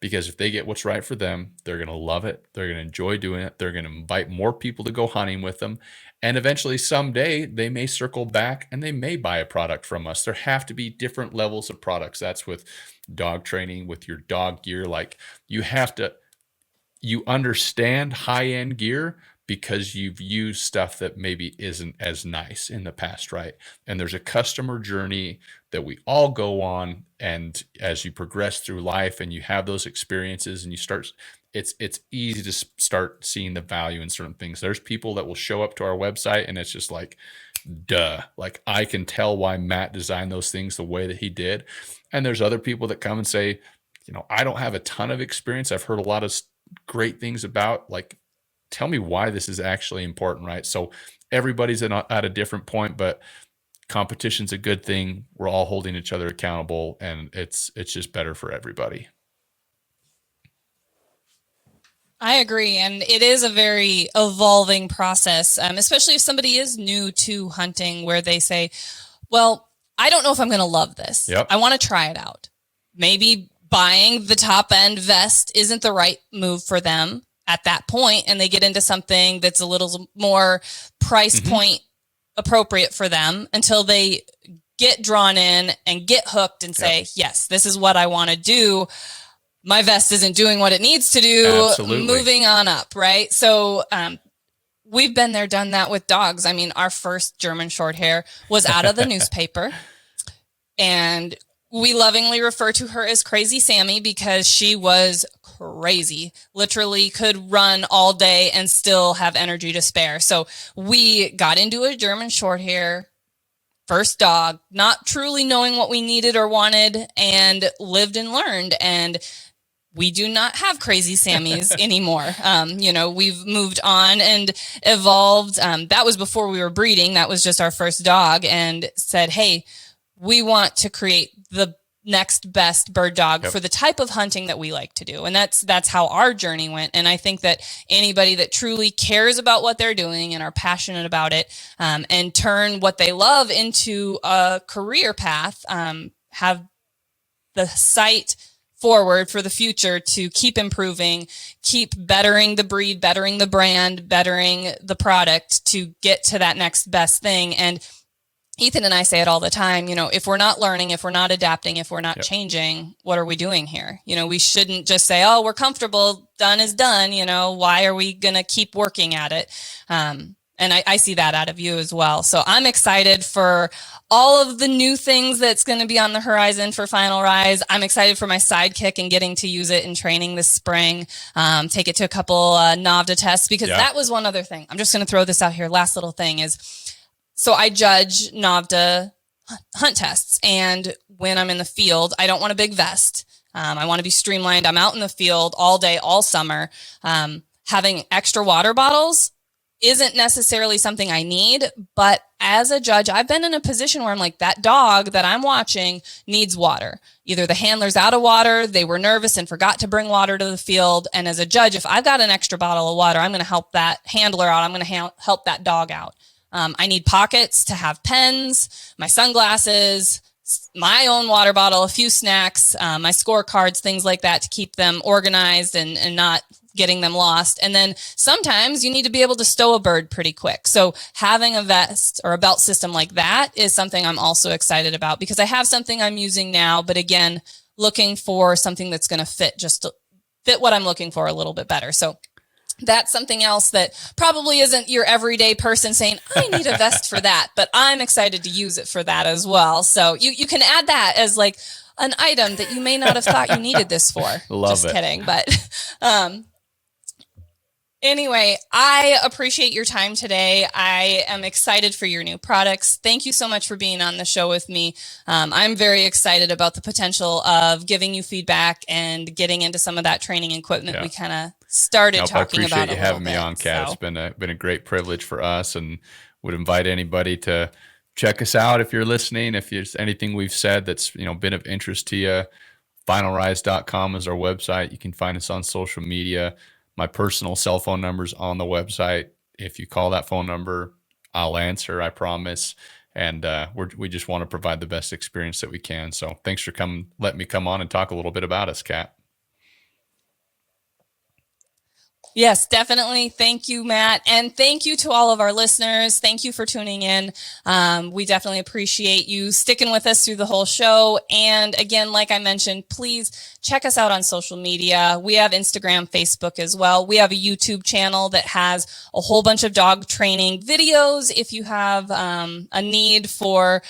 Because if they get what's right for them, they're going to love it. They're going to enjoy doing it. They're going to invite more people to go hunting with them. And eventually someday they may circle back and they may buy a product from us. There have to be different levels of products. That's with dog training, with your dog gear. Like you understand high-end gear because you've used stuff that maybe isn't as nice in the past, right? And there's a customer journey that we all go on. And as you progress through life and you have those experiences and it's easy to start seeing the value in certain things. There's people that will show up to our website and it's just like, duh. Like, I can tell why Matt designed those things the way that he did. And there's other people that come and say, I don't have a ton of experience. I've heard a lot of great things about, like, tell me why this is actually important, right? So everybody's at a different point, but competition's a good thing. We're all holding each other accountable, and it's just better for everybody. I agree. And it is a very evolving process, especially if somebody is new to hunting, where they say, well, I don't know if I'm going to love this. Yep. I want to try it out. Maybe buying the top end vest isn't the right move for them at that point, and they get into something that's a little more price point appropriate for them until they get drawn in and get hooked and say, yes, this is what I want to do. My vest isn't doing what it needs to do. Absolutely. Moving on up, right? So we've been there, done that with dogs. I mean, our first German Shorthair was out of the newspaper, and we lovingly refer to her as Crazy Sammy because she was crazy, literally could run all day and still have energy to spare. So we got into a German Shorthair, first dog, not truly knowing what we needed or wanted, and lived and learned. And we do not have Crazy Sammys anymore. We've moved on and evolved. That was before we were breeding. That was just our first dog, and said, hey, we want to create the next best bird dog for the type of hunting that we like to do. And that's how our journey went. And I think that anybody that truly cares about what they're doing and are passionate about it, and turn what they love into a career path, have the sight forward for the future to keep improving, keep bettering the breed, bettering the brand, bettering the product to get to that next best thing. And Ethan and I say it all the time, if we're not learning, if we're not adapting, if we're not changing, what are we doing here? We shouldn't just say, oh, we're comfortable, done is done. Why are we going to keep working at it? And I see that out of you as well. So I'm excited for all of the new things that's going to be on the horizon for Final Rise. I'm excited for my sidekick and getting to use it in training this spring. Take it to a couple NAVDA tests, because that was one other thing. I'm just going to throw this out here. Last little thing is, so I judge NAVDA hunt tests. And when I'm in the field, I don't want a big vest. I want to be streamlined. I'm out in the field all day, all summer. Having extra water bottles isn't necessarily something I need, but as a judge, I've been in a position where I'm like, that dog that I'm watching needs water. Either the handler's out of water, they were nervous and forgot to bring water to the field. And as a judge, if I've got an extra bottle of water, I'm going to help that handler out. I'm going to help that dog out. I need pockets to have pens, my sunglasses, my own water bottle, a few snacks, my scorecards, things like that to keep them organized and not getting them lost. And then sometimes you need to be able to stow a bird pretty quick. So having a vest or a belt system like that is something I'm also excited about, because I have something I'm using now, but again, looking for something that's going to fit what I'm looking for a little bit better. So that's something else that probably isn't your everyday person saying, I need a vest for that, but I'm excited to use it for that as well. So you can add that as like an item that you may not have thought you needed this for. Love it. Just kidding. But, anyway, I appreciate your time today. I am excited for your new products. Thank you so much for being on the show with me. I'm very excited about the potential of giving you feedback and getting into some of that training equipment we kind of started talking about. I appreciate you having me on, Kat. So. It's been a great privilege for us, and would invite anybody to check us out if you're listening. If there's anything we've said that's been of interest to you, finalrise.com is our website. You can find us on social media. My personal cell phone number is on the website. If you call that phone number, I'll answer, I promise. And we just want to provide the best experience that we can. So thanks for letting me come on and talk a little bit about us, Kat. Yes, definitely. Thank you, Matt. And thank you to all of our listeners. Thank you for tuning in. We definitely appreciate you sticking with us through the whole show. And again, like I mentioned, please check us out on social media. We have Instagram, Facebook as well. We have a YouTube channel that has a whole bunch of dog training videos. If you have a need for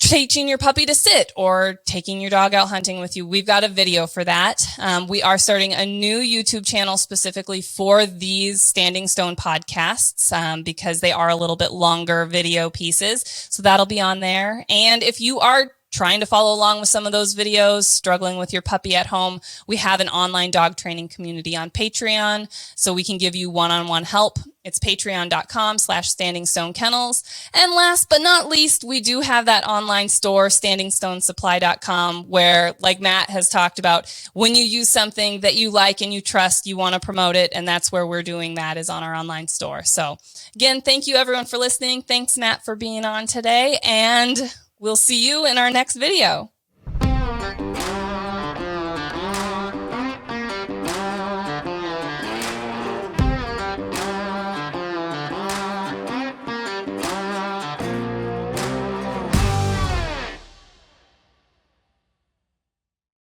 teaching your puppy to sit or taking your dog out hunting with you. We've got a video for that. We are starting a new YouTube channel specifically for these Standing Stone podcasts because they are a little bit longer video pieces. So that'll be on there. And if you are trying to follow along with some of those videos, struggling with your puppy at home, we have an online dog training community on Patreon, so we can give you one-on-one help. It's patreon.com/standingstonekennels. And last but not least, we do have that online store, standingstonesupply.com, where, like Matt has talked about, when you use something that you like and you trust, you want to promote it. And that's where we're doing that, is on our online store. So again, thank you everyone for listening. Thanks, Matt, for being on today. And we'll see you in our next video.